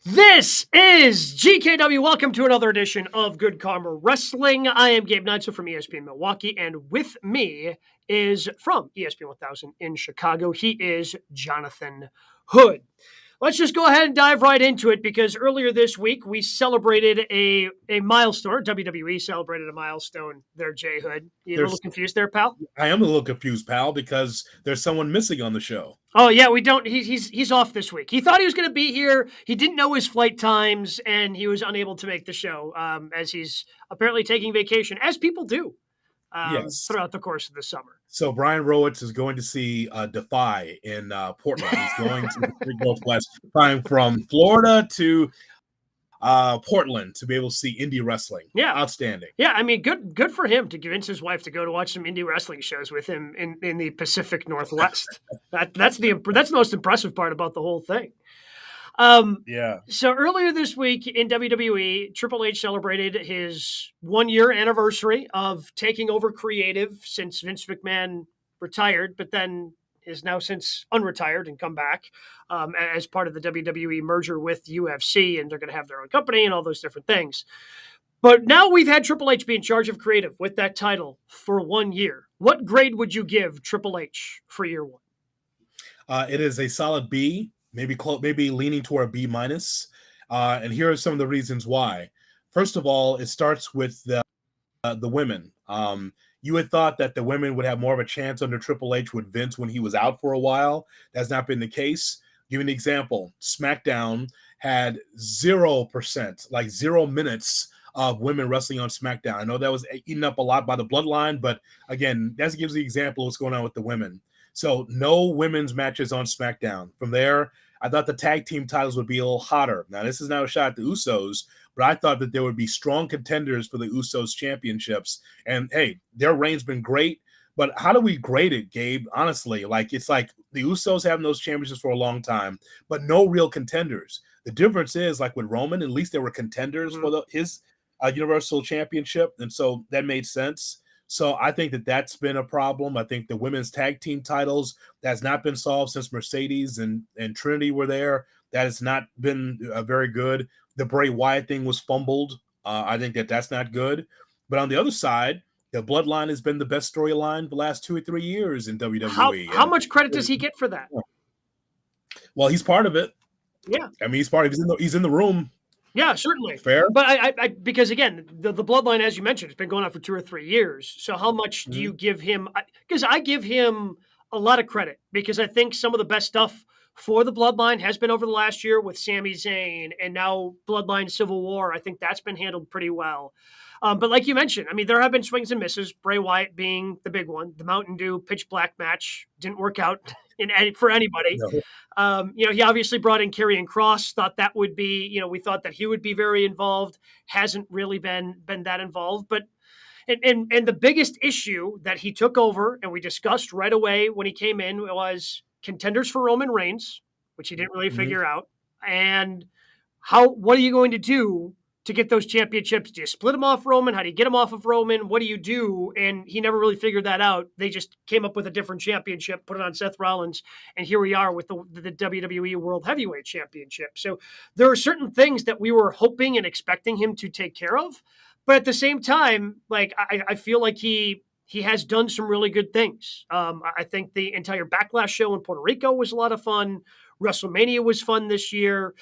This is GKW. Welcome to another edition of Good Karma Wrestling. I am Gabe Neitzel from ESPN Milwaukee, and with me is from ESPN 1000 in Chicago. He is Jonathan Hood. Let's just go ahead and dive right into it because earlier this week we celebrated a milestone. WWE celebrated a milestone there, Jay Hood. You a little confused there, pal? I am a little confused, pal, because there's someone missing on the show. Oh yeah, we don't. He's off this week. He thought he was going to be here. He didn't know his flight times, and he was unable to make the show. As he's apparently taking vacation, as people do, Yes. throughout the course of the summer. So Brian Rowitz is going to see Defy in Portland. He's going to the Pacific Northwest, flying from Florida to Portland to be able to see indie wrestling. Yeah, outstanding. Yeah, I mean, good for him to convince his wife to go to watch some indie wrestling shows with him in the Pacific Northwest. That's the most impressive part about the whole thing. Yeah. So earlier this week in WWE, Triple H celebrated his 1-year anniversary of taking over creative since Vince McMahon retired, but then is now since unretired and come back as part of the WWE merger with UFC, and they're going to have their own company and all those different things. But now we've had Triple H be in charge of creative with that title for 1 year. What grade would you give Triple H for year one? It is a solid B. Maybe leaning toward a B minus. And here are some of the reasons why. First of all, it starts with the women. You had thought that the women would have more of a chance under Triple H with Vince when he was out for a while. That's not been the case. Give you an example. SmackDown had 0%, like 0 minutes of women wrestling on SmackDown. I know that was eaten up a lot by the Bloodline, but again, that gives the example of what's going on with the women. So no women's matches on SmackDown. From there, I thought the tag team titles would be a little hotter. Now, this is not a shot at the Usos, but I thought that there would be strong contenders for the Usos championships. And, hey, their reign's been great. But how do we grade it, Gabe? Honestly, it's like the Usos having those championships for a long time, but no real contenders. The difference is, like with Roman, at least there were contenders for his Universal Championship. And so that made sense. So I think that that's been a problem. I think the women's tag team titles, that's not been solved since Mercedes and Trinity were there. That has not been very good. The Bray Wyatt thing was fumbled. I think that that's not good. But on the other side, the Bloodline has been the best storyline the last 2 or 3 years in WWE. How much credit does he get for that? Well, he's part of it. Yeah. I mean, he's in the room. Yeah, certainly. Fair. But I because again, the Bloodline, as you mentioned, it's been going on for 2 or 3 years. So how much do you give him? Because I give him a lot of credit because I think some of the best stuff for the Bloodline has been over the last year with Sami Zayn and now Bloodline Civil War. I think that's been handled pretty well. But like you mentioned, I mean, there have been swings and misses, Bray Wyatt being the big one. The Mountain Dew pitch black match didn't work out for anybody. No. He obviously brought in Karrion Kross, thought that would be, we thought that he would be very involved, hasn't really been that involved. But and the biggest issue that he took over, and we discussed right away when he came in, was contenders for Roman Reigns, which he didn't really figure out. And what are you going to do to get those championships? Do you split them off Roman? How do you get them off of Roman? What do you do? And he never really figured that out. They just came up with a different championship, put it on Seth Rollins, and here we are with the WWE World Heavyweight Championship. So there are certain things that we were hoping and expecting him to take care of. But at the same time, I feel like he has done some really good things. I think the entire Backlash show in Puerto Rico was a lot of fun. WrestleMania was fun this year.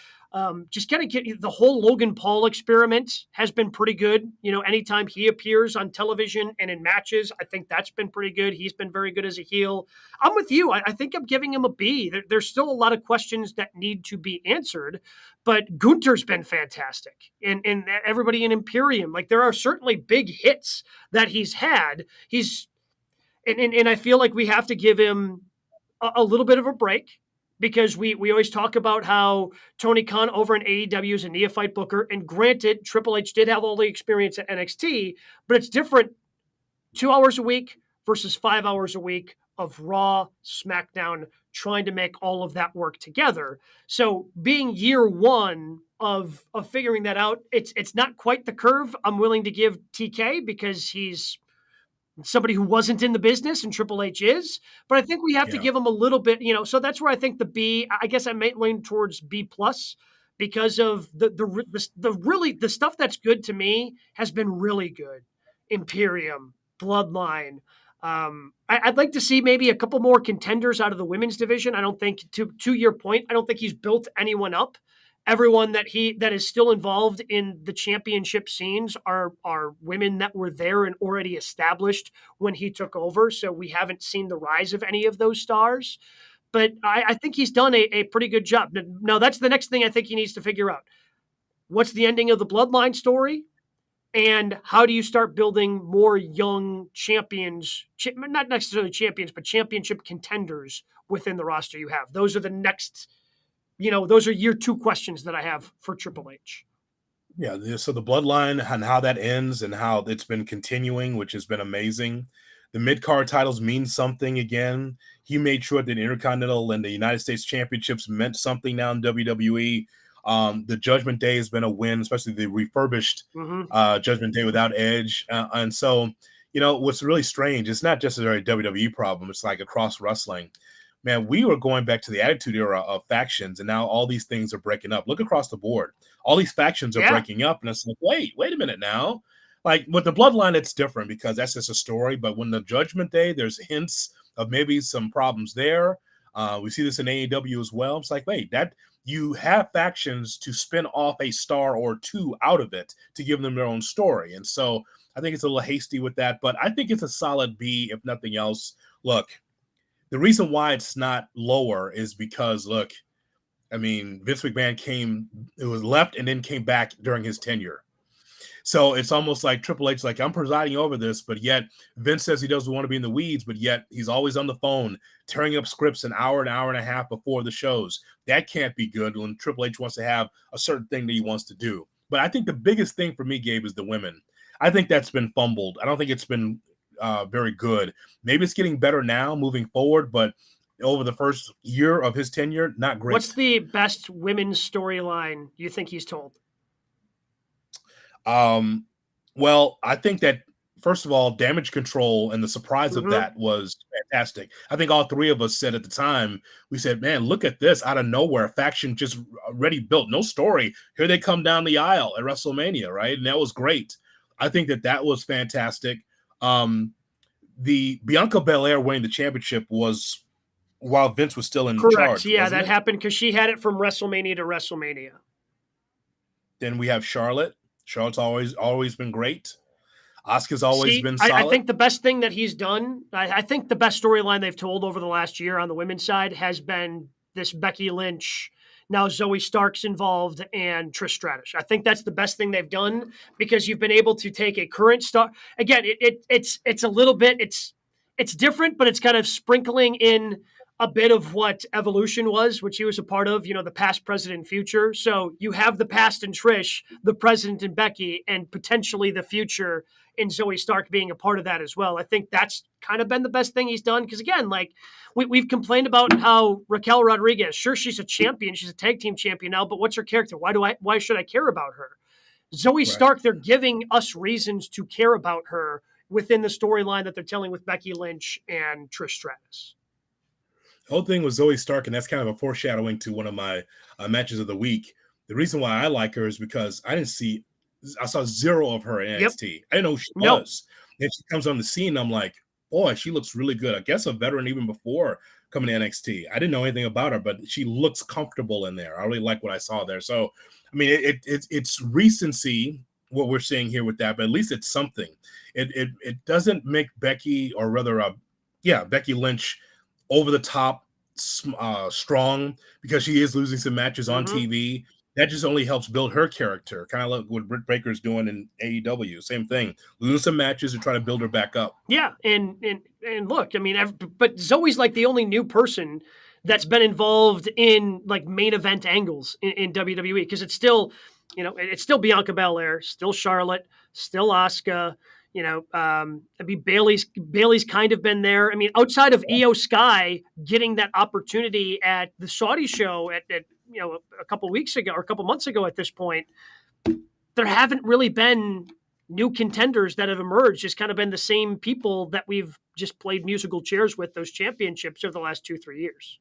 Just kind of get the whole Logan Paul experiment has been pretty good. Anytime he appears on television and in matches, I think that's been pretty good. He's been very good as a heel. I'm with you. I think I'm giving him a B. There's still a lot of questions that need to be answered, but Gunther's been fantastic. And everybody in Imperium, there are certainly big hits that he's had. And I feel like we have to give him a little bit of a break. Because we always talk about how Tony Khan over in AEW is a neophyte booker. And granted, Triple H did have all the experience at NXT, but it's different 2 hours a week versus 5 hours a week of Raw, SmackDown, trying to make all of that work together. So being year one of figuring that out, it's not quite the curve I'm willing to give TK because he's somebody who wasn't in the business and Triple H is, but I think we have to give him a little bit, so that's where I think the B, I guess I might lean towards B plus because of the stuff that's good to me has been really good. Imperium, Bloodline. I'd like to see maybe a couple more contenders out of the women's division. I don't think to your point, I don't think he's built anyone up. Everyone that is still involved in the championship scenes are women that were there and already established when he took over. So we haven't seen the rise of any of those stars. But I think he's done a pretty good job. Now, that's the next thing I think he needs to figure out. What's the ending of the Bloodline story? And how do you start building more young champions, not necessarily champions, but championship contenders within the roster you have? Those are the next, those are year 2 questions that I have for Triple H. Yeah, so the Bloodline and how that ends and how it's been continuing, which has been amazing. The mid-card titles mean something again. He made sure that the Intercontinental and the United States Championships meant something now in WWE. The Judgment Day has been a win, especially the refurbished Judgment Day without Edge. And so, what's really strange, it's not just a very WWE problem. It's like across wrestling. Man, we were going back to the Attitude Era of factions, and now all these things are breaking up. Look across the board. All these factions are breaking up, and it's like, wait a minute now. Like with the Bloodline, it's different because that's just a story. But when the Judgment Day, there's hints of maybe some problems there. We see this in AEW as well. It's like, wait, that you have factions to spin off a star or two out of it to give them their own story. And so I think it's a little hasty with that, but I think it's a solid B, if nothing else. Look, the reason why it's not lower is because, look, I mean, Vince McMahon was left and then came back during his tenure. So it's almost like Triple H, like, I'm presiding over this, but yet Vince says he doesn't want to be in the weeds, but yet he's always on the phone, tearing up scripts an hour and a half before the shows. That can't be good when Triple H wants to have a certain thing that he wants to do. But I think the biggest thing for me, Gabe, is the women. I think that's been fumbled. I don't think it's been very good. Maybe it's getting better now moving forward, but over the first year of his tenure, not great. What's the best women's storyline you think he's told? Well, I think that, first of all, Damage Control and the surprise of that was fantastic. I think all three of us said at the time, we said, man, look at this out of nowhere, faction just already built, no story. Here they come down the aisle at WrestleMania, right? And that was great. I think that was fantastic. The Bianca Belair winning the championship was while Vince was still in charge. Yeah, that happened because she had it from WrestleMania to WrestleMania. Then we have Charlotte. Charlotte's always been great. Asuka's always been solid. I think the best thing that he's done, I think the best storyline they've told over the last year on the women's side has been this Becky Lynch, now Zoe Stark's involved, and Trish Stratus. I think that's the best thing they've done because you've been able to take a current star. Again, it's a little bit, it's different, but it's kind of sprinkling in a bit of what Evolution was, which he was a part of, the past, present, and future. So you have the past in Trish, the present in Becky, and potentially the future in Zoe Stark being a part of that as well. I think that's kind of been the best thing he's done. Because again, like we've complained about how Raquel Rodriguez, sure, she's a champion. She's a tag team champion now, but what's her character? Why should I care about her? Zoe Stark, they're giving us reasons to care about her within the storyline that they're telling with Becky Lynch and Trish Stratus. The whole thing with Zoe Stark, and that's kind of a foreshadowing to one of my matches of the week. The reason why I like her is because I saw zero of her in NXT. I didn't know who she was. And she comes on the scene, I'm like, boy, she looks really good. I guess a veteran even before coming to NXT. I didn't know anything about her, but she looks comfortable in there. I really like what I saw there. So, I mean, it's recency, what we're seeing here with that, but at least it's something. It doesn't make Becky, or rather, Becky Lynch over the top strong because she is losing some matches on TV. That just only helps build her character, kind of like what Britt Baker's doing in AEW. Same thing, losing some matches and try to build her back up. Yeah, and look, I mean, but Zoe's like the only new person that's been involved in like main event angles in WWE because it's still, it's still Bianca Belair, still Charlotte, still Asuka. I mean, Bailey's kind of been there. I mean, outside of Io Sky getting that opportunity at the Saudi show at a couple weeks ago or a couple months ago at this point, there haven't really been new contenders that have emerged. It's kind of been the same people that we've just played musical chairs with those championships over the last 2-3 years.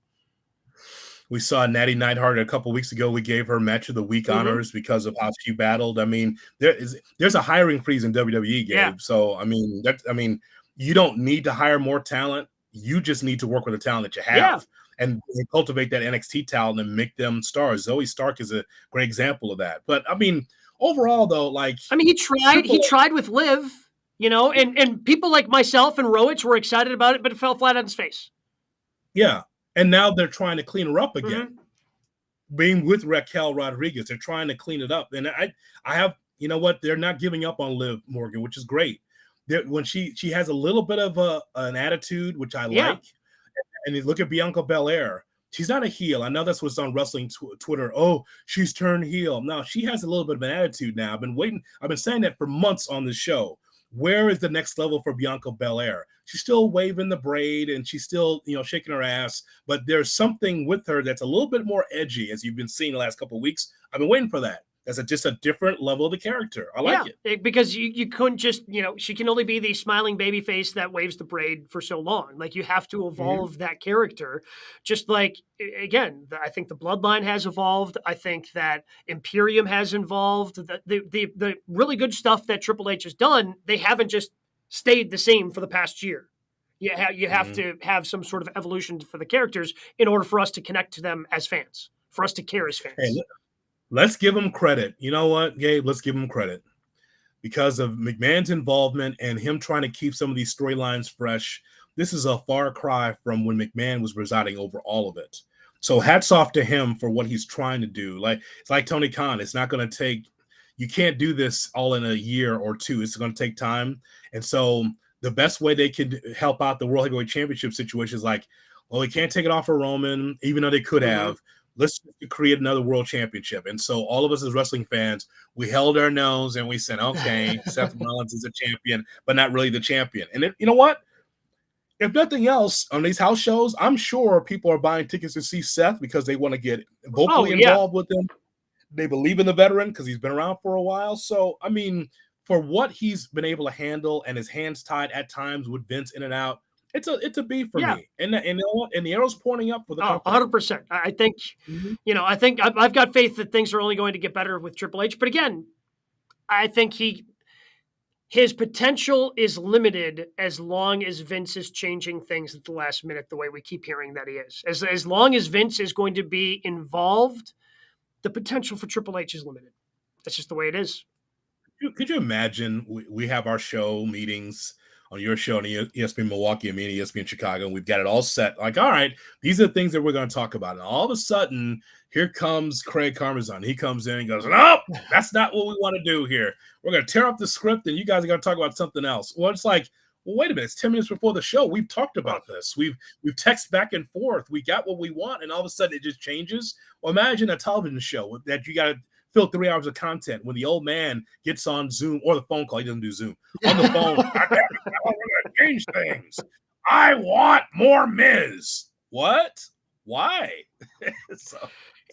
We saw Natty Neidhart a couple weeks ago. We gave her match of the week honors because of how she battled. I mean, there's a hiring freeze in WWE, Gabe. Yeah. So I mean, you don't need to hire more talent. You just need to work with the talent that you have. Yeah. And cultivate that NXT talent and make them stars. Zoe Stark is a great example of that. But I mean, overall, though, like he tried with Liv, and people like myself and Rowitz were excited about it, but it fell flat on his face. Yeah. And now they're trying to clean her up again. Being with Raquel Rodriguez, they're trying to clean it up. And I have, you know what? They're not giving up on Liv Morgan, which is great. When she has a little bit of an attitude, which I like. And you look at Bianca Belair. She's not a heel. I know that's what's on wrestling Twitter. Oh, she's turned heel. No, she has a little bit of an attitude now. I've been waiting. I've been saying that for months on the show. Where is the next level for Bianca Belair? She's still waving the braid and she's still, shaking her ass. But there's something with her that's a little bit more edgy, as you've been seeing the last couple of weeks. I've been waiting for that. That's just a different level of the character. I like it. Because you couldn't just, she can only be the smiling baby face that waves the braid for so long. Like, you have to evolve that character. Just like, again, I think the Bloodline has evolved. I think that Imperium has evolved. The really good stuff that Triple H has done, they haven't just stayed the same for the past year. You have to have some sort of evolution for the characters in order for us to connect to them as fans, for us to care as fans. Hey, let's give him credit. You know what, Gabe? Let's give him credit. Because of McMahon's involvement and him trying to keep some of these storylines fresh, this is a far cry from when McMahon was presiding over all of it. So hats off to him for what he's trying to do. It's like Tony Khan. It's not going to take – you can't do this all in a year or two. It's going to take time. And so the best way they could help out the World Heavyweight Championship situation is like, well, they can't take it off of Roman, even though they could have. Let's create another world championship. And so all of us as wrestling fans, we held our nose and we said, okay, Seth Rollins is a champion, but not really the champion. And you know what? If nothing else, on these house shows, I'm sure people are buying tickets to see Seth because they want to get vocally involved with him. They believe in the veteran because he's been around for a while. So, I mean, for what he's been able to handle and his hands tied at times with Vince in and out, it's a B for me. And the arrow's pointing up for the company. 100%. I think, I think I've got faith that things are only going to get better with Triple H. But again, I think his potential is limited as long as Vince is changing things at the last minute the way we keep hearing that he is. As long as Vince is going to be involved, the potential for Triple H is limited. That's just the way it is. Could you imagine we have our show meetings on your show on ESPN Milwaukee and me and ESPN Chicago, and we've got it all set. Like, all right, these are the things that we're going to talk about. And all of a sudden, here comes Craig Karmazan. He comes in and goes, no, that's not what we want to do here. We're going to tear up the script, and you guys are going to talk about something else. Well, it's like, well, wait a minute. It's 10 minutes before the show. We've talked about this. We've texted back and forth. We got what we want, and all of a sudden it just changes. Well, imagine a television show that you got to fill 3 hours of content when the old man gets on Zoom or the phone call. He doesn't do Zoom. On the phone, I want to change things. I want more Miz. What? Why?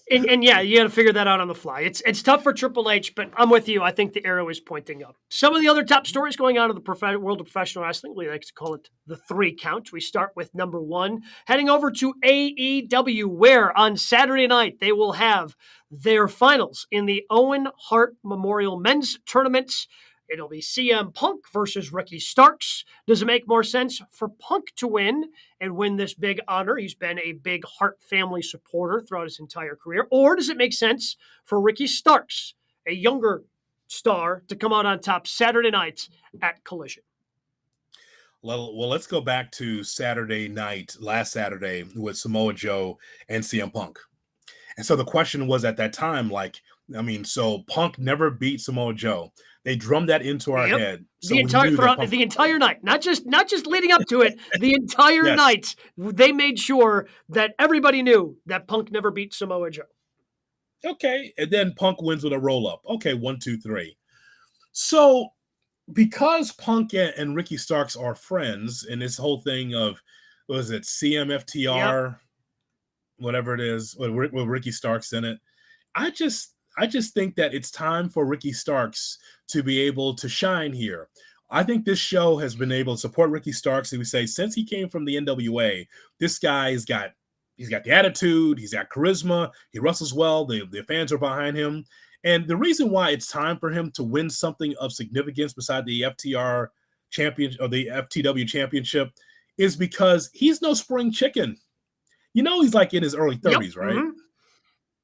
And you got to figure that out on the fly. It's tough for Triple H, but I'm with you. I think the arrow is pointing up. Some of the other top stories going on in the world of professional wrestling, we like to call it the 3 count. We start with number 1, heading over to AEW, where on Saturday night they will have their finals in the Owen Hart Memorial Men's Tournament. It'll be CM Punk versus Ricky Starks. Does it make more sense for Punk to win and win this big honor? He's been a big Hart family supporter throughout his entire career. Or does it make sense for Ricky Starks, a younger star, to come out on top Saturday night at Collision? Well, let's go back to Saturday night, last Saturday, with Samoa Joe and CM Punk. And so the question was at that time, so Punk never beat Samoa Joe. They drummed that into our head. So the entire night, not just leading up to it, the entire night, they made sure that everybody knew that Punk never beat Samoa Joe. Okay, and then Punk wins with a roll-up. Okay, 1, 2, 3. So because Punk and Ricky Starks are friends, and this whole thing of, what is it, CMFTR, whatever it is, with Ricky Starks in it, I just think that it's time for Ricky Starks to be able to shine here. I think this show has been able to support Ricky Starks. And we say, since he came from the NWA, this guy's got He's got the attitude. He's got charisma. He wrestles well. The fans are behind him. And the reason why it's time for him to win something of significance beside the FTR champion or the FTW championship is because he's no spring chicken. He's like in his early 30s, Yep. right? Mm-hmm.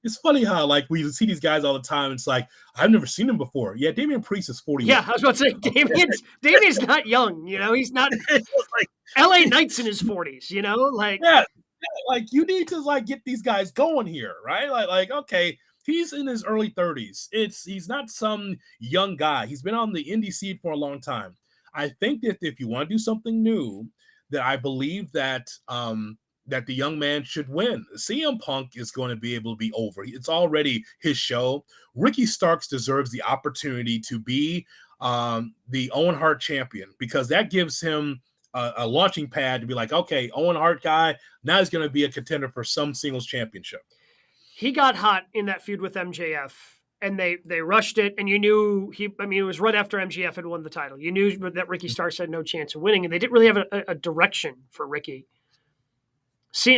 It's funny how like we see these guys all the time. It's like, I've never seen him before. Yeah, Damian Priest is 41. Yeah, I was about to say Damian's not young, he's not like, LA Knight's in his 40s, like yeah, like you need to like get these guys going here, right? Like okay, he's in his early 30s. He's not some young guy. He's been on the indie scene for a long time. I think that if you want to do something new, that I believe that that the young man should win. CM Punk is going to be able to be over. It's already his show. Ricky Starks deserves the opportunity to be the Owen Hart champion because that gives him a launching pad to be like, okay, Owen Hart guy, now he's going to be a contender for some singles championship. He got hot in that feud with MJF, and they rushed it, and you knew it was right after MJF had won the title. You knew that Ricky Starks had no chance of winning, and they didn't really have a direction for Ricky.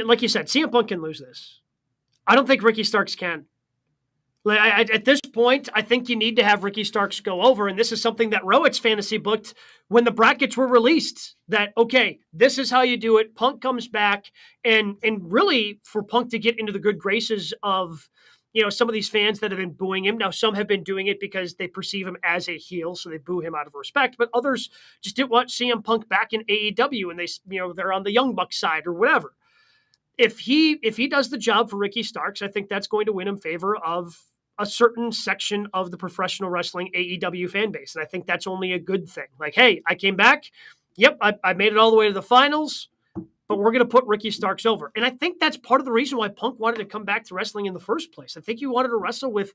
Like you said, CM Punk can lose this. I don't think Ricky Starks can. At this point, I think you need to have Ricky Starks go over, and this is something that Rowett's fantasy booked when the brackets were released. That okay, this is how you do it. Punk comes back, and really for Punk to get into the good graces of some of these fans that have been booing him. Now some have been doing it because they perceive him as a heel, so they boo him out of respect. But others just didn't want CM Punk back in AEW, and they're on the Young Bucks side or whatever. If he does the job for Ricky Starks, I think that's going to win him favor of a certain section of the professional wrestling AEW fan base. And I think that's only a good thing. Like, hey, I came back. Yep, I made it all the way to the finals, but we're going to put Ricky Starks over. And I think that's part of the reason why Punk wanted to come back to wrestling in the first place. I think he wanted to wrestle with,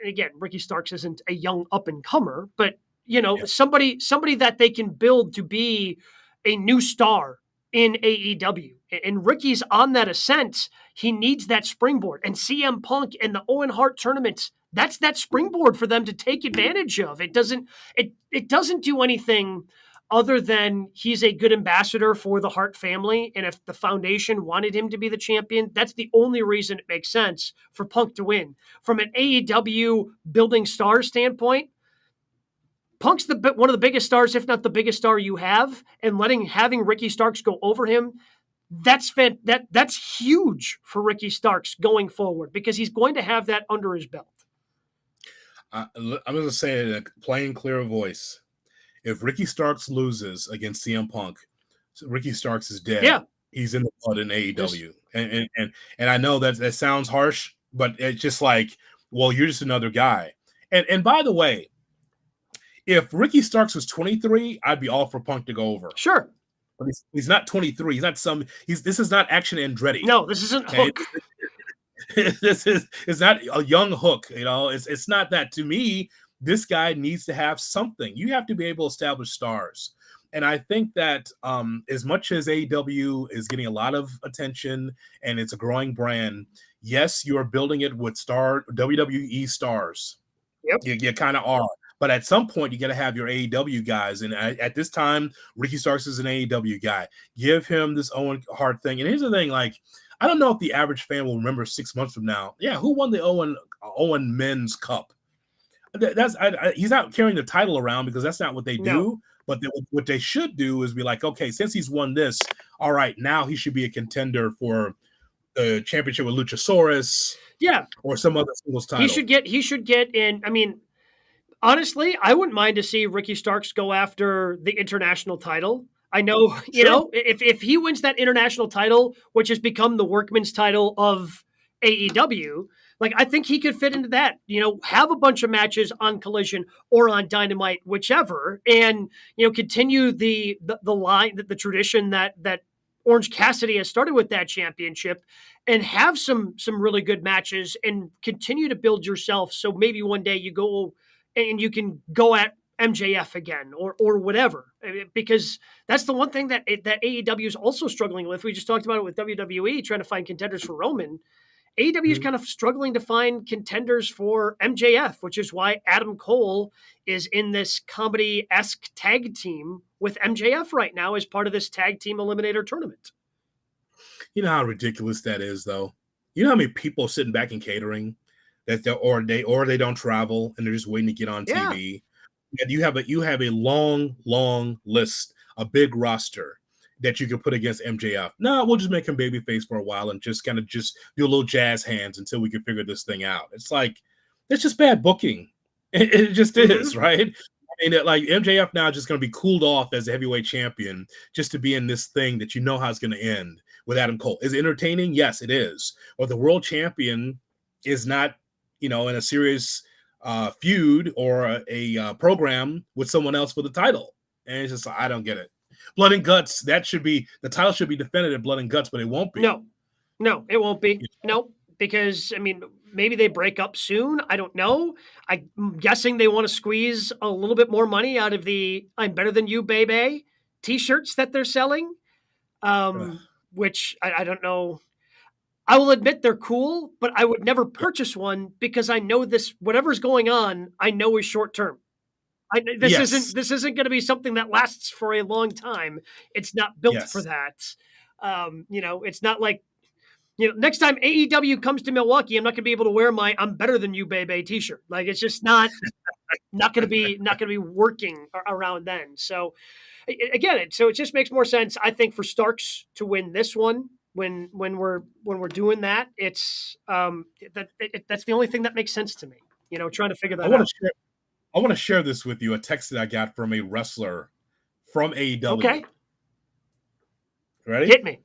again, Ricky Starks isn't a young up-and-comer, but, somebody that they can build to be a new star in AEW. And Ricky's on that ascent. He needs that springboard. And CM Punk and the Owen Hart tournament, that's that springboard for them to take advantage of. It doesn't do anything other than he's a good ambassador for the Hart family. And if the foundation wanted him to be the champion, that's the only reason it makes sense for Punk to win. From an AEW building stars standpoint, Punk's one of the biggest stars, if not the biggest star you have, and having Ricky Starks go over him, that's huge for Ricky Starks going forward because he's going to have that under his belt. I'm going to say it in a plain, clear voice. If Ricky Starks loses against CM Punk, Ricky Starks is dead. Yeah. He's in the blood in AEW. And I know that sounds harsh, but it's just like, well, you're just another guy. And by the way, if Ricky Starks was 23, I'd be all for Punk to go over. Sure. But he's not 23. He's not this is not Action Andretti. No, this isn't Hook. It's not a young Hook. It's not that. To me, this guy needs to have something. You have to be able to establish stars. And I think that as much as AEW is getting a lot of attention and it's a growing brand, yes, you are building it with WWE stars. Yep. You kind of are. But at some point, you got to have your AEW guys. And at this time, Ricky Starks is an AEW guy. Give him this Owen Hart thing. And here's the thing, like, I don't know if the average fan will remember 6 months from now. Yeah, who won the Owen Men's Cup? He's not carrying the title around because that's not what they do. No. But what they should do is be like, okay, since he's won this, all right, now he should be a contender for the championship with Luchasaurus. Yeah. Or some other singles title. He should get in. I mean, honestly, I wouldn't mind to see Ricky Starks go after the international title. I know, if he wins that international title, which has become the workman's title of AEW, like I think he could fit into that. Have a bunch of matches on Collision or on Dynamite, whichever, and continue the line, the tradition that Orange Cassidy has started with that championship, and have some really good matches and continue to build yourself. So maybe one day you go and you can go at MJF again or whatever, because that's the one thing that AEW is also struggling with. We just talked about it with WWE trying to find contenders for Roman. AEW is kind of struggling to find contenders for MJF, which is why Adam Cole is in this comedy-esque tag team with MJF right now as part of this tag team eliminator tournament. You know how ridiculous that is, though. You know how many people sitting back and catering that they don't travel and they're just waiting to get on Yeah. TV. And you have a long list, a big roster that you can put against MJF. No, we'll just make him babyface for a while and just kind of just do a little jazz hands until we can figure this thing out. It's like it's just bad booking. It just is, right? I mean, like MJF now is just going to be cooled off as a heavyweight champion just to be in this thing that you know how it's going to end with Adam Cole. Is it entertaining? Yes, it is. But the world champion is not, in a serious feud or a program with someone else for the title. And it's just, I don't get it. Blood and Guts, the title should be defended at Blood and Guts, but it won't be. No, it won't be. No, because, I mean, maybe they break up soon. I don't know. I'm guessing they want to squeeze a little bit more money out of the I'm Better Than You, Baby t-shirts that they're selling, which I don't know. I will admit they're cool, but I would never purchase one because I know whatever's going on, I know is short term. This isn't going to be something that lasts for a long time. It's not built for that. It's not like, next time AEW comes to Milwaukee, I'm not going to be able to wear my "I'm Better Than You, Baby" t-shirt. Like, it's just not going to be working around then. So again, it just makes more sense, I think, for Starks to win this one. When we're doing that, it's that's the only thing that makes sense to me. Trying to figure that out. I want to share this with you. A text that I got from a wrestler from AEW. Okay. Ready? Hit me.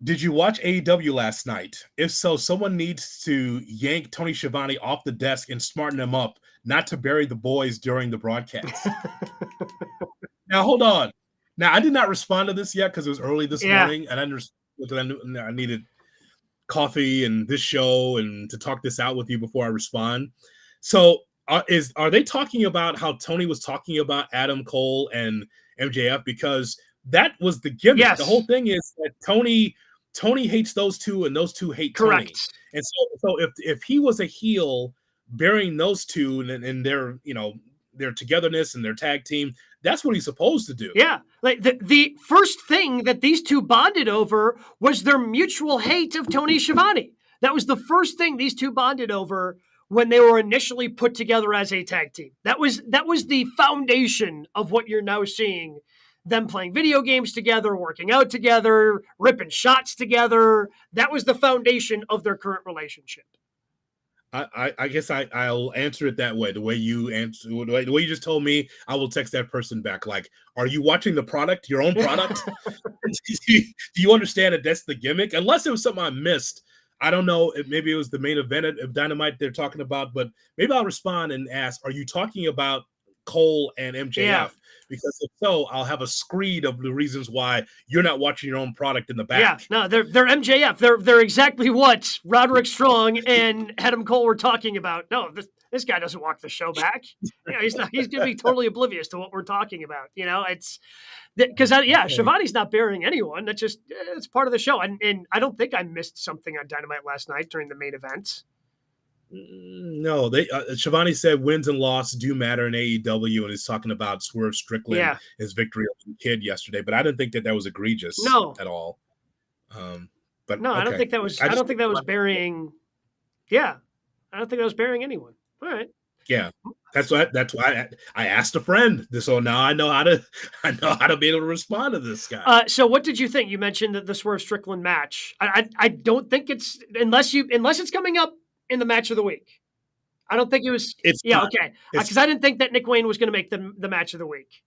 Did you watch AEW last night? If so, someone needs to yank Tony Schiavone off the desk and smarten him up not to bury the boys during the broadcast. Now, hold on. Now, I did not respond to this yet because it was early this morning, and I needed coffee and this show and to talk this out with you before I respond. So are they talking about how Tony was talking about Adam Cole and MJF? Because that was the gimmick. Yes. The whole thing is that Tony hates those two and those two hate Tony. And so if he was a heel burying those two and their togetherness and their tag team, that's what he's supposed to do. Yeah. Like the first thing that these two bonded over was their mutual hate of Tony Schiavone. That was the first thing these two bonded over when they were initially put together as a tag team. That was the foundation of what you're now seeing. Them playing video games together, working out together, ripping shots together. That was the foundation of their current relationship. I guess I'll answer it that way. The way you just told me, I will text that person back. Like, are you watching the product, your own product? Do you understand that that's the gimmick? Unless it was something I missed. I don't know. Maybe it was the main event of Dynamite they're talking about, but maybe I'll respond and ask, are you talking about Cole and MJF? Yeah. Because if so, I'll have a screed of the reasons why you're not watching your own product in the back. Yeah, no, they're MJF. They're exactly what Roderick Strong and Adam Cole were talking about. No, this guy doesn't walk the show back. He's going to be totally oblivious to what we're talking about. It's because Schiavone's not burying anyone. That's just it's part of the show. And I don't think I missed something on Dynamite last night during the main event. No, Schiavone said wins and losses do matter in AEW, and he's talking about Swerve Strickland, his victory over the Kid yesterday. But I didn't think that was egregious at all. But no, okay. I don't think that was. I don't think that was burying. Yeah, I don't think that was burying anyone. All right. Yeah, that's why I asked a friend. So now I know how to be able to respond to this guy. So what did you think? You mentioned the Swerve Strickland match. I don't think it's unless it's coming up in the match of the week. I don't think it was. Okay. Because I didn't think that Nick Wayne was going to make the match of the week.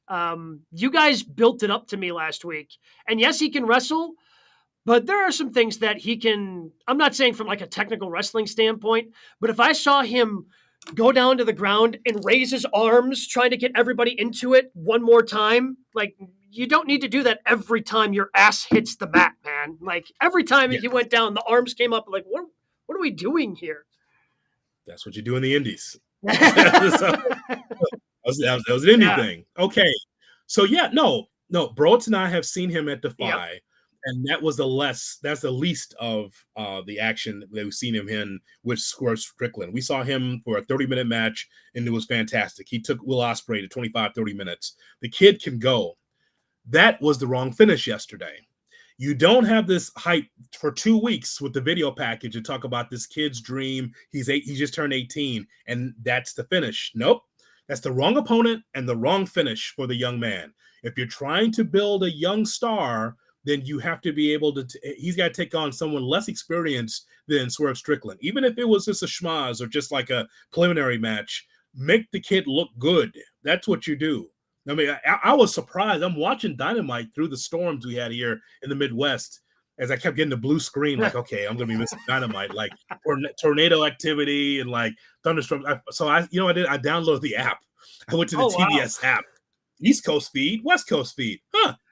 You guys built it up to me last week. And yes, he can wrestle, but there are some things that he can, I'm not saying from like a technical wrestling standpoint, but if I saw him go down to the ground and raise his arms, trying to get everybody into it one more time, like you don't need to do that every time your ass hits the mat, man. Like every time he went down, the arms came up like, what are we doing here? That's what you do in the indies. That was an indie thing. Okay. So no, Broads and I have seen him at Defy, and that's the least of the action that we've seen him in with Swerve Strickland. We saw him for a 30-minute match, and it was fantastic. He took Will Ospreay to 25-30 minutes. The kid can go. That was the wrong finish yesterday. You don't have this hype for 2 weeks with the video package and talk about this kid's dream. He just turned 18, and that's the finish. Nope. That's the wrong opponent and the wrong finish for the young man. If you're trying to build a young star, then you have to be able to he's got to take on someone less experienced than Swerve Strickland. Even if it was just a schmaz or just like a preliminary match, make the kid look good. That's what you do. I mean, I was surprised. I'm watching Dynamite through the storms we had here in the Midwest as I kept getting the blue screen, like, okay, I'm going to be missing Dynamite, like tornado activity and like thunderstorms. I did. I downloaded the app. I went to the TBS app. East Coast feed, West Coast feed,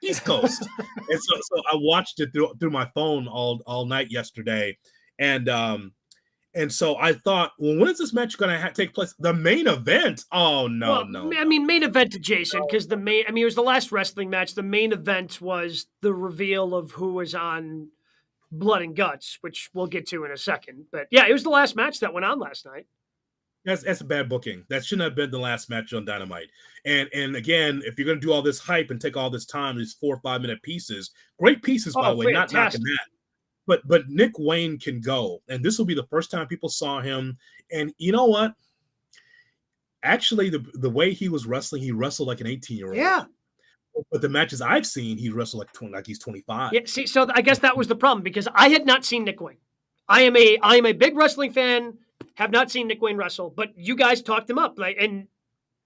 East Coast. And so I watched it through my phone all night yesterday. And so I thought, well, when is this match going to take place? The main event? Oh, no. I mean, main event to Jason, because it was the last wrestling match. The main event was the reveal of who was on Blood and Guts, which we'll get to in a second. But yeah, it was the last match that went on last night. That's a bad booking. That shouldn't have been the last match on Dynamite. And again, if you're going to do all this hype and take all this time, these 4 or 5 minute pieces, great pieces, by the way, not knocking that. But Nick Wayne can go, and this will be the first time people saw him. And you know what? Actually, the way he was wrestling, he wrestled like an 18-year-old. Yeah. But the matches I've seen, he wrestled like he's 25. Yeah. See, so I guess that was the problem, because I had not seen Nick Wayne. I am a big wrestling fan. Have not seen Nick Wayne wrestle, but you guys talked him up. And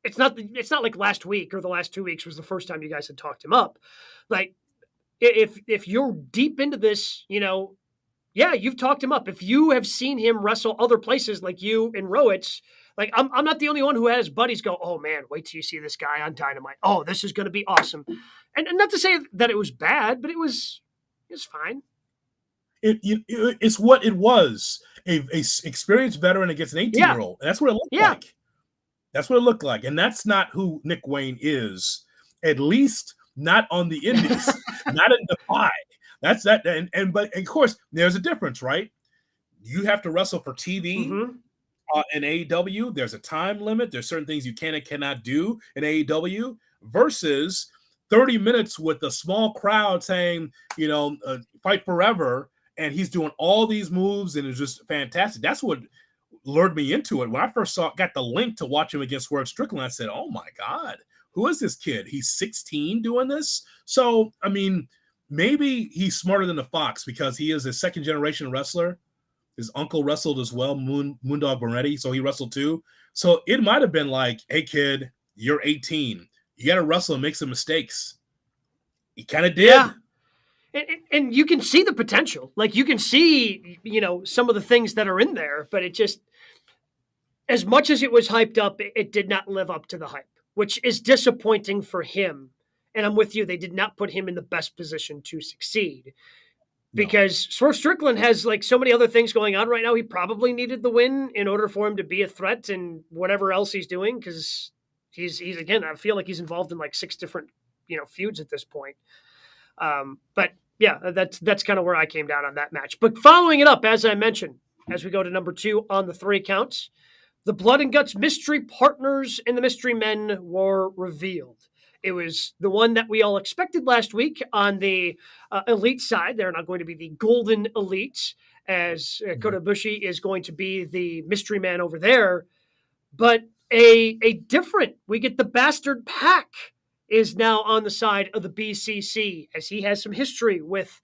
it's not like last week or the last 2 weeks was the first time you guys had talked him up. Like, if you're deep into this, you've talked him up. If you have seen him wrestle other places like you in Rowitz, like I'm not the only one who had his buddies go, oh man, wait till you see this guy on Dynamite. Oh, this is going to be awesome. And not to say that it was bad, but it was fine. It's what it was. A experienced veteran against an 18-year-old. That's what it looked like. That's what it looked like. And that's not who Nick Wayne is, at least not on the indies, not in Defy. That's that. But of course, there's a difference, right? You have to wrestle for TV in AEW. There's a time limit. There's certain things you can and cannot do in AEW versus 30 minutes with a small crowd saying, fight forever. And he's doing all these moves, and it's just fantastic. That's what lured me into it. When I first got the link to watch him against Swerve Strickland, I said, oh, my God, who is this kid? He's 16 doing this? So, I mean, maybe he's smarter than the Fox because he is a second-generation wrestler. His uncle wrestled as well, Moondog Moretti, so he wrestled too. So it might have been like, hey, kid, you're 18. You got to wrestle and make some mistakes. He kind of did. Yeah. And you can see the potential. Like, you can see, some of the things that are in there, but it just, as much as it was hyped up, it did not live up to the hype, which is disappointing for him. And I'm with you. They did not put him in the best position to succeed because Swerve Strickland has like so many other things going on right now. He probably needed the win in order for him to be a threat in whatever else he's doing. Cause he's again, I feel like he's involved in like 6 different, feuds at this point. But yeah, that's kind of where I came down on that match. But following it up, as I mentioned, as we go to number 2 on the 3 counts, the Blood and Guts mystery partners and the mystery men were revealed. It was the one that we all expected last week on the elite side. They're not going to be the Golden Elite, as Kota Ibushi is going to be the mystery man over there. But we get the Bastard Pack is now on the side of the BCC, as he has some history with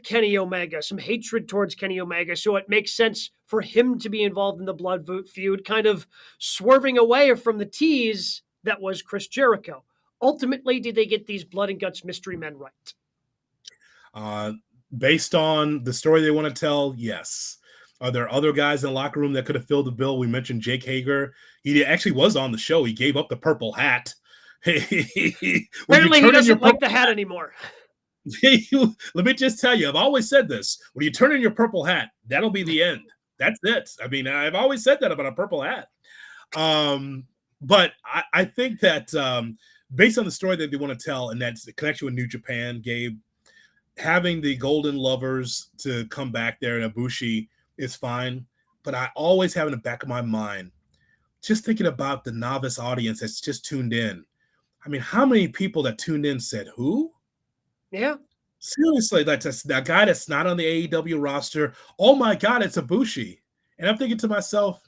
Kenny Omega, some hatred towards Kenny Omega. So it makes sense for him to be involved in the Blood feud, kind of swerving away from the tease that was Chris Jericho. Ultimately, did they get these Blood and Guts mystery men right? Based on the story they want to tell, yes. Are there other guys in the locker room that could have filled the bill? We mentioned Jake Hager. He actually was on the show. He gave up the purple hat. Apparently he doesn't like the hat anymore. Let me just tell you, I've always said this. When you turn in your purple hat, that'll be the end. That's it. I mean, I've always said that about a purple hat. But I think that based on the story that they want to tell, and that's the connection with New Japan, Gabe, having the Golden Lovers to come back there in Ibushi is fine. But I always have in the back of my mind, just thinking about the novice audience that's just tuned in. I mean, how many people that tuned in said, who? Yeah. Seriously, that's that guy that's not on the AEW roster. Oh my God, it's Ibushi. And I'm thinking to myself,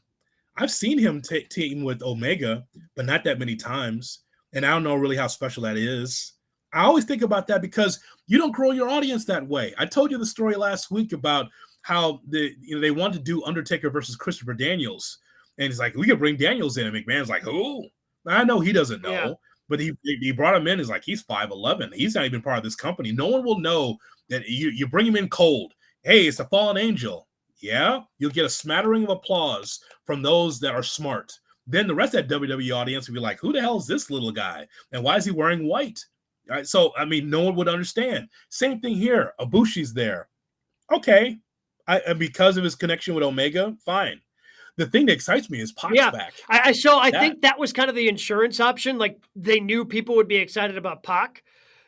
I've seen him team with Omega, but not that many times. And I don't know really how special that is. I always think about that because you don't grow your audience that way. I told you the story last week about how they wanted to do Undertaker versus Christopher Daniels. And he's like, we could bring Daniels in. And McMahon's like, who? I know he doesn't know. Yeah. But he brought him in. He's like, he's 5'11". He's not even part of this company. No one will know that you bring him in cold. Hey, it's a fallen angel. Yeah, you'll get a smattering of applause from those that are smart. Then the rest of that WWE audience will be like, who the hell is this little guy? And why is he wearing white? Right? So, I mean, no one would understand. Same thing here. Ibushi's there. Okay. And because of his connection with Omega, fine. The thing that excites me is Pac's back. I think that was kind of the insurance option. Like they knew people would be excited about Pac.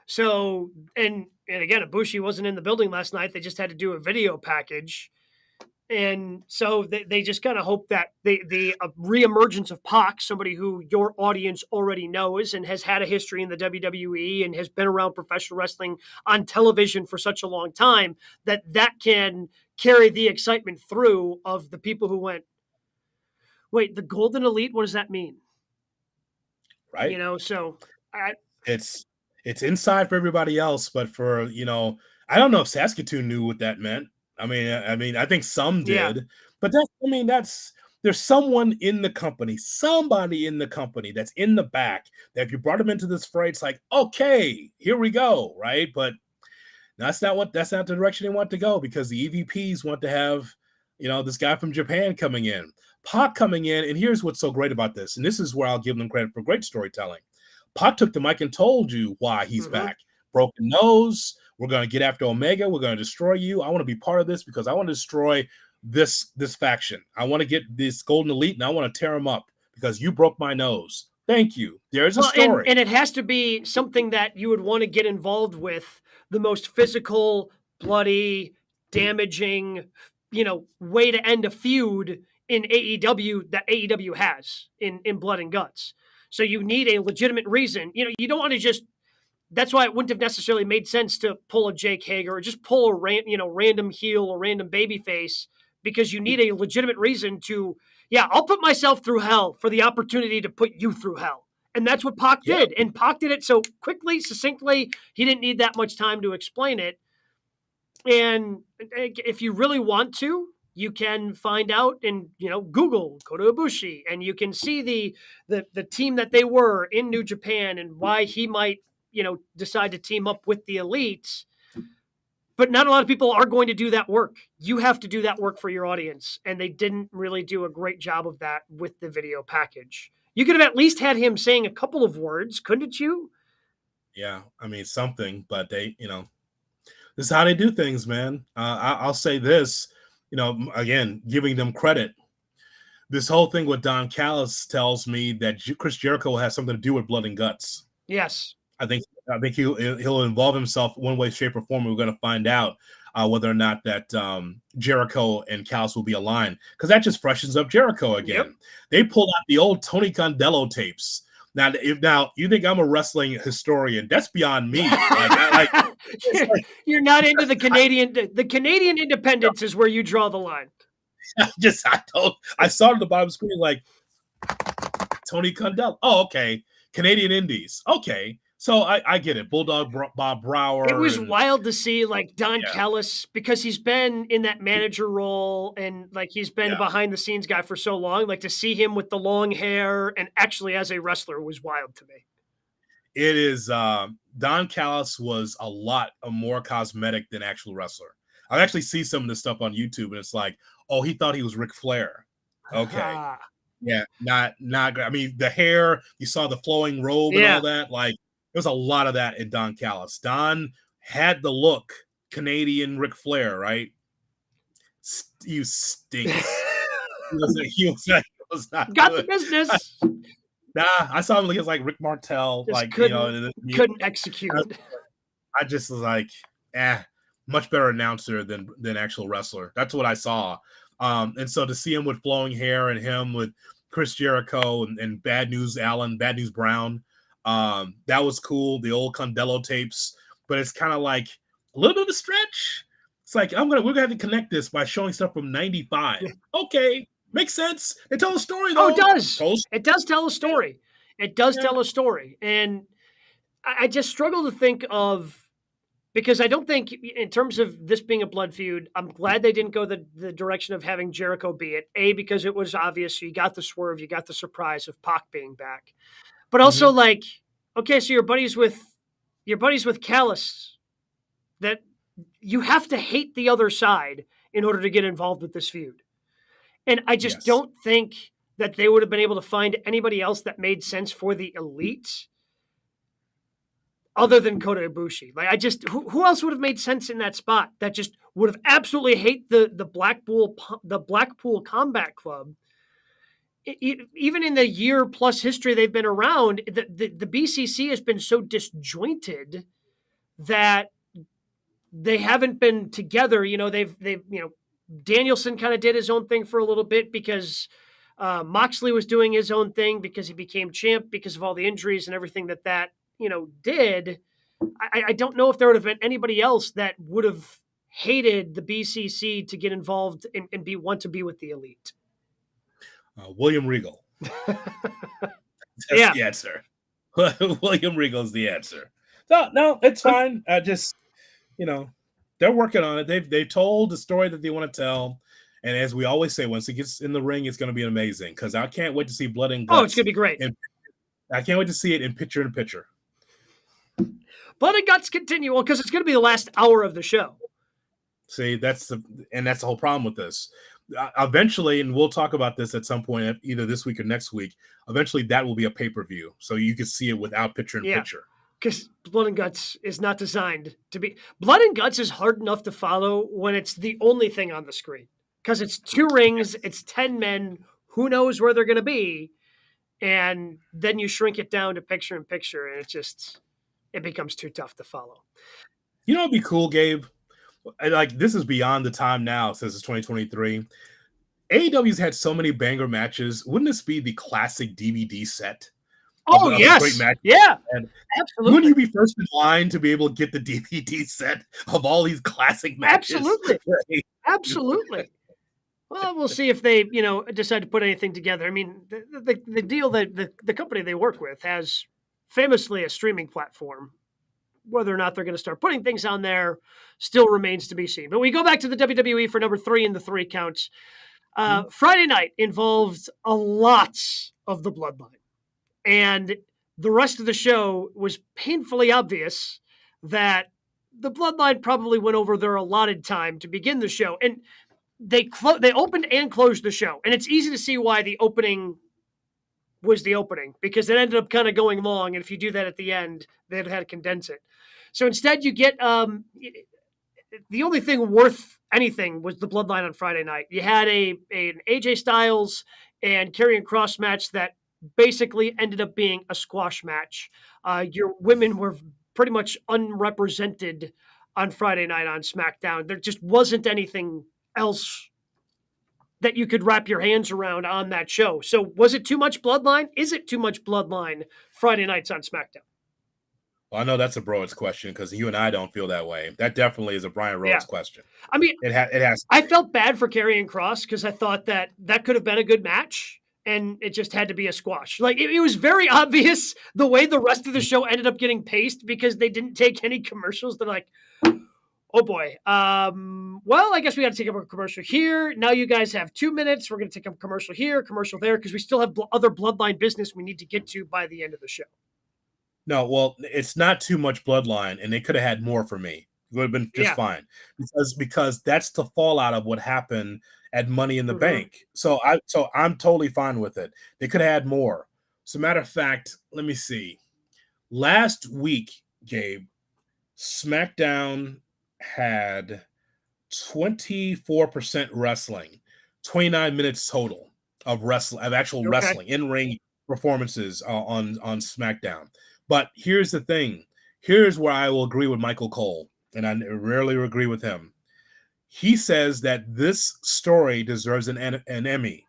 So, and again, Ibushi wasn't in the building last night. They just had to do a video package. And so they just kind of hope that the reemergence of Pac, somebody who your audience already knows and has had a history in the WWE and has been around professional wrestling on television for such a long time, that can carry the excitement through of the people who went, wait, the Golden Elite, what does that mean? Right. You know, so it's inside for everybody else, but for, I don't know if Saskatoon knew what that meant. I mean, I think some did, but there's someone in the company, somebody in the company that's in the back that if you brought them into this fray, it's like, okay, here we go, right? But that's not the direction they want to go because the EVPs want to have, this guy from Japan coming in, Pac coming in, and here's what's so great about this, and this is where I'll give them credit for great storytelling. Pac took the mic and told you why he's back. Broken nose. We're going to get after Omega. We're going to destroy you. I want to be part of this because I want to destroy this faction. I want to get this Golden Elite, and I want to tear them up because you broke my nose. Thank you. There's a story. And it has to be something that you would want to get involved with, the most physical, bloody, damaging, way to end a feud in AEW that AEW has in Blood and Guts. So you need a legitimate reason. You don't want to just. That's why it wouldn't have necessarily made sense to pull a Jake Hager or just pull a random heel or random babyface, because you need a legitimate reason to. Yeah, I'll put myself through hell for the opportunity to put you through hell. And that's what Pac did. And Pac did it so quickly, succinctly. He didn't need that much time to explain it. And if you really want to, you can find out and Google Kota Ibushi, and you can see the team that they were in New Japan and why he might decide to team up with the elites. But not a lot of people are going to do that work. You have to do that work for your audience, and they didn't really do a great job of that with the video package. You could have at least had him saying a couple of words, couldn't you? Yeah, I mean something, but they, this is how they do things, man. I'll say this, again, giving them credit. This whole thing with Don Callis tells me that Chris Jericho has something to do with Blood and Guts. Yes. I think he'll involve himself one way, shape, or form. We're going to find out whether or not that Jericho and Callis will be aligned, because that just freshens up Jericho again. Yep. They pulled out the old Tony Condello tapes. Now, if you think I'm a wrestling historian, that's beyond me. You're not into the Canadian. The Canadian independence is where you draw the line. I saw it at the bottom of the screen like Tony Condello. Oh, okay. Canadian Indies. Okay. So I get it. Bulldog Bob Brower. It was wild to see Don Callis, because he's been in that manager role and he's been a behind the scenes guy for so long. To see him with the long hair and actually as a wrestler was wild to me. It is. Don Callis was a lot more cosmetic than actual wrestler. I actually see some of this stuff on YouTube, and it's like, oh, he thought he was Ric Flair. Okay. Yeah, not good. I mean, the hair, you saw the flowing robe and all that. There's a lot of that in Don Callis. Don had the look Canadian Ric Flair, right? You stink. he was not got good. The business. I saw him like Rick Martel, couldn't execute. I just was like, much better announcer than actual wrestler. That's what I saw. And so to see him with flowing hair and him with Chris Jericho and Bad News Brown, that was cool. The old Condello tapes, but it's kind of like a little bit of a stretch. It's like we're gonna have to connect this by showing stuff from '95. Okay, makes sense. They tell a story though. Oh, it does. Tell It does tell a story. It does yeah. tell a story, and I just struggle to think of because I don't think in terms of this being a blood feud, I'm glad they didn't go the direction of having Jericho be it. A, because it was obvious you got the swerve, you got the surprise of Pac being back. But also Mhm. like, okay, so your buddies with Callus that you have to hate the other side in order to get involved with this feud. And I just Yes. don't think that they would have been able to find anybody else that made sense for the elite other than Kota Ibushi. Like I just who else would have made sense in that spot that just would have absolutely hate the Blackpool Combat Club. Even in the year plus history they've been around, the BCC has been so disjointed that they haven't been together. They've Danielson kind of did his own thing for a little bit because Moxley was doing his own thing because he became champ because of all the injuries and everything that did. I don't know if there would have been anybody else that would have hated the BCC to get involved and want to be with the elite. William Regal. That's Yeah. the answer. William Regal is the answer. No, it's fine. They're working on it. They've told the story that they want to tell. And as we always say, once it gets in the ring, it's going to be amazing because I can't wait to see Blood and Guts. Oh, it's going to be great. And I can't wait to see it in picture. Blood and Guts continue because it's going to be the last hour of the show. See, that's the whole problem with this. Eventually, and we'll talk about this at some point, either this week or next week. Eventually, that will be a pay-per-view, so you can see it without picture-in-picture. Because Blood and Guts is not designed to be. Blood and Guts is hard enough to follow when it's the only thing on the screen. Because it's 2 rings, it's 10 men. Who knows where they're going to be? And then you shrink it down to picture-in-picture, and it becomes too tough to follow. You know what'd be cool, Gabe? Like, this is beyond the time now since it's 2023. AEW's had so many banger matches. Wouldn't this be the classic DVD set? Oh, yes. Great match. Yeah, and absolutely. Wouldn't you be first in line to be able to get the DVD set of all these classic matches? Absolutely. Well, we'll see if they, decide to put anything together. I mean, the deal that the company they work with has famously a streaming platform. Whether or not they're going to start putting things on there still remains to be seen. But we go back to the WWE for number 3 in the 3 counts. Friday night involved a lot of the Bloodline. And the rest of the show was painfully obvious that the Bloodline probably went over their allotted time to begin the show. And they opened and closed the show. And it's easy to see why the opening was the opening because it ended up kind of going long. And if you do that at the end, they'd had to condense it. So instead you get the only thing worth anything was the Bloodline on Friday night. You had an AJ Styles and Karrion Kross match that basically ended up being a squash match. Your women were pretty much unrepresented on Friday night on SmackDown. There just wasn't anything else that you could wrap your hands around on that show. So was it too much Bloodline? Is it too much Bloodline Friday nights on SmackDown? Well, I know that's a Broads question because you and I don't feel that way. That definitely is a Brian Rhodes question. I mean, it has. I felt bad for Karrion Kross because I thought that could have been a good match, and it just had to be a squash. Like it was very obvious the way the rest of the show ended up getting paced because they didn't take any commercials. They're like, oh boy. Well, I guess we got to take a commercial here. Now you guys have 2 minutes. We're going to take a commercial here, commercial there, because we still have other Bloodline business we need to get to by the end of the show. No, well, it's not too much Bloodline, and they could have had more for me. It would have been just fine because that's the fallout of what happened at Money in the Bank. So I'm totally fine with it. They could have had more. As a matter of fact, let me see. Last week, Gabe, SmackDown had 24% wrestling, 29 minutes total of actual wrestling, in-ring performances on SmackDown. But here's the thing. Here's where I will agree with Michael Cole, and I rarely agree with him. He says that this story deserves an Emmy.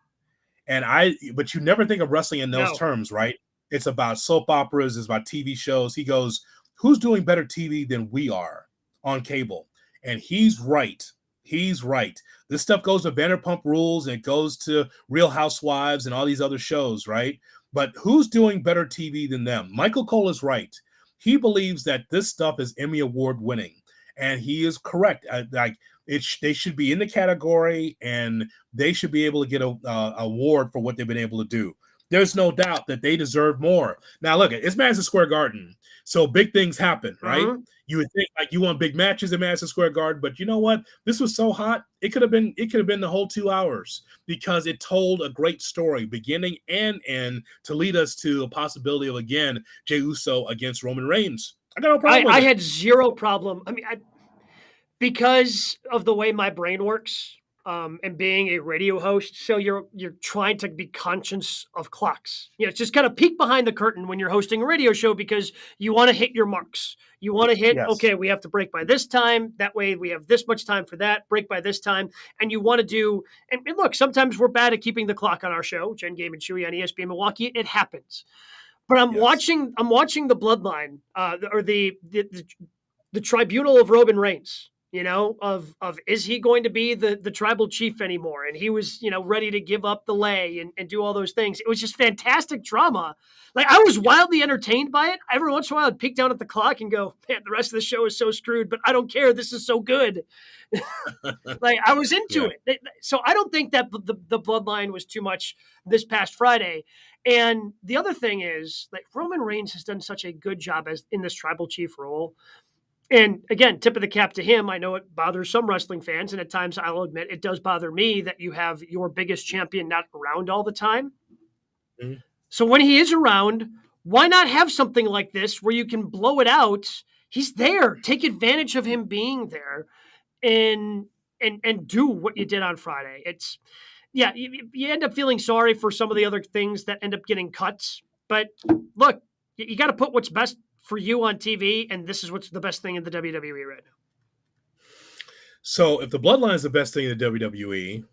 But you never think of wrestling in those terms, right? It's about soap operas, it's about TV shows. He goes, who's doing better TV than we are on cable. And he's right. He's right. This stuff goes to Vanderpump Rules and it goes to Real Housewives and all these other shows, right? But who's doing better TV than them? Michael Cole is right. He believes that this stuff is Emmy Award winning, and he is correct. They should be in the category, and they should be able to get a award for what they've been able to do. There's no doubt that they deserve more. Now, look, it's Madison Square Garden, so big things happen, right? Mm-hmm. You would think like you want big matches in Madison Square Garden, but you know what? This was so hot, it could have been the whole 2 hours because it told a great story, beginning and end, to lead us to a possibility of again Jey Uso against Roman Reigns. I got no problem with it. I had zero problem. I mean, because of the way my brain works, and being a radio host, so you're trying to be conscious of clocks. You know, it's just kind of peek behind the curtain when you're hosting a radio show because you want to hit your marks. You want to hit, Yes. okay, we have to break by this time. That way we have this much time for that, break by this time. And you want to do, and look, sometimes we're bad at keeping the clock on our show, Jen, Gabe, and Chewy on ESPN Milwaukee. It happens. But I'm watching the Bloodline, or the tribunal of Roman Reigns. You know, of is he going to be the tribal chief anymore? And he was, ready to give up the lay and do all those things. It was just fantastic drama. Like, I was wildly entertained by it. Every once in a while, I'd peek down at the clock and go, man, the rest of the show is so screwed, but I don't care. This is so good. Like, I was into it. So I don't think that the Bloodline was too much this past Friday. And the other thing is, like, Roman Reigns has done such a good job in this tribal chief role. And again, tip of the cap to him. I know it bothers some wrestling fans, and at times I'll admit it does bother me that you have your biggest champion not around all the time. Mm-hmm. So when he is around, why not have something like this where you can blow it out? He's there. Take advantage of him being there and do what you did on Friday. It's, you end up feeling sorry for some of the other things that end up getting cuts. But look, you got to put what's best for you on TV, and this is what's the best thing in the WWE right now. So if the Bloodline is the best thing in the WWE,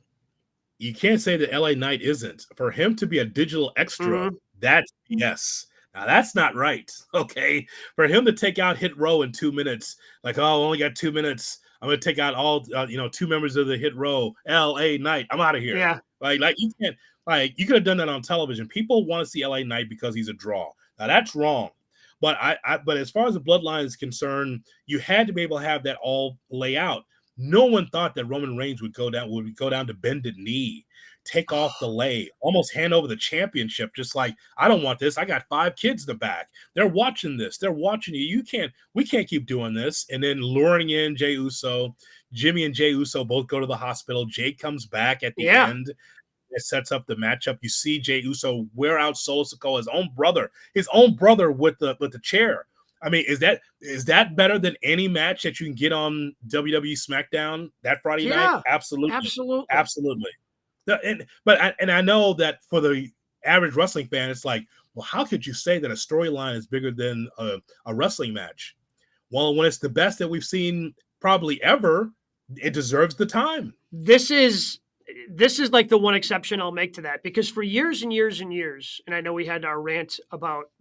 you can't say that LA Knight isn't. For him to be a digital extra, that's yes. Now that's not right. Okay. For him to take out Hit Row in 2 minutes, like, oh, I only got 2 minutes. I'm going to take out all, 2 members of the Hit Row, LA Knight. I'm out of here. Yeah. Like you can't, like, you could have done that on television. People want to see LA Knight because he's a draw. Now that's wrong. But but as far as the Bloodline is concerned, you had to be able to have that all lay out. No one thought that Roman Reigns would go down to bended knee, take off the lay, almost hand over the championship. Just like, I don't want this. I got 5 kids in the back. They're watching this. They're watching you. We can't keep doing this. And then luring in Jey Uso. Jimmy and Jey Uso both go to the hospital. Jay comes back at the end. It sets up the matchup. You see Jey Uso wear out Solo Sikoa, his own brother with the chair. I mean, is that better than any match that you can get on WWE SmackDown that Friday night? Absolutely. And I know that for the average wrestling fan, it's like, well, how could you say that a storyline is bigger than a wrestling match? Well, when it's the best that we've seen probably ever, it deserves the time. This is like the one exception I'll make to that, because for years and years and years, and I know we had our rant about,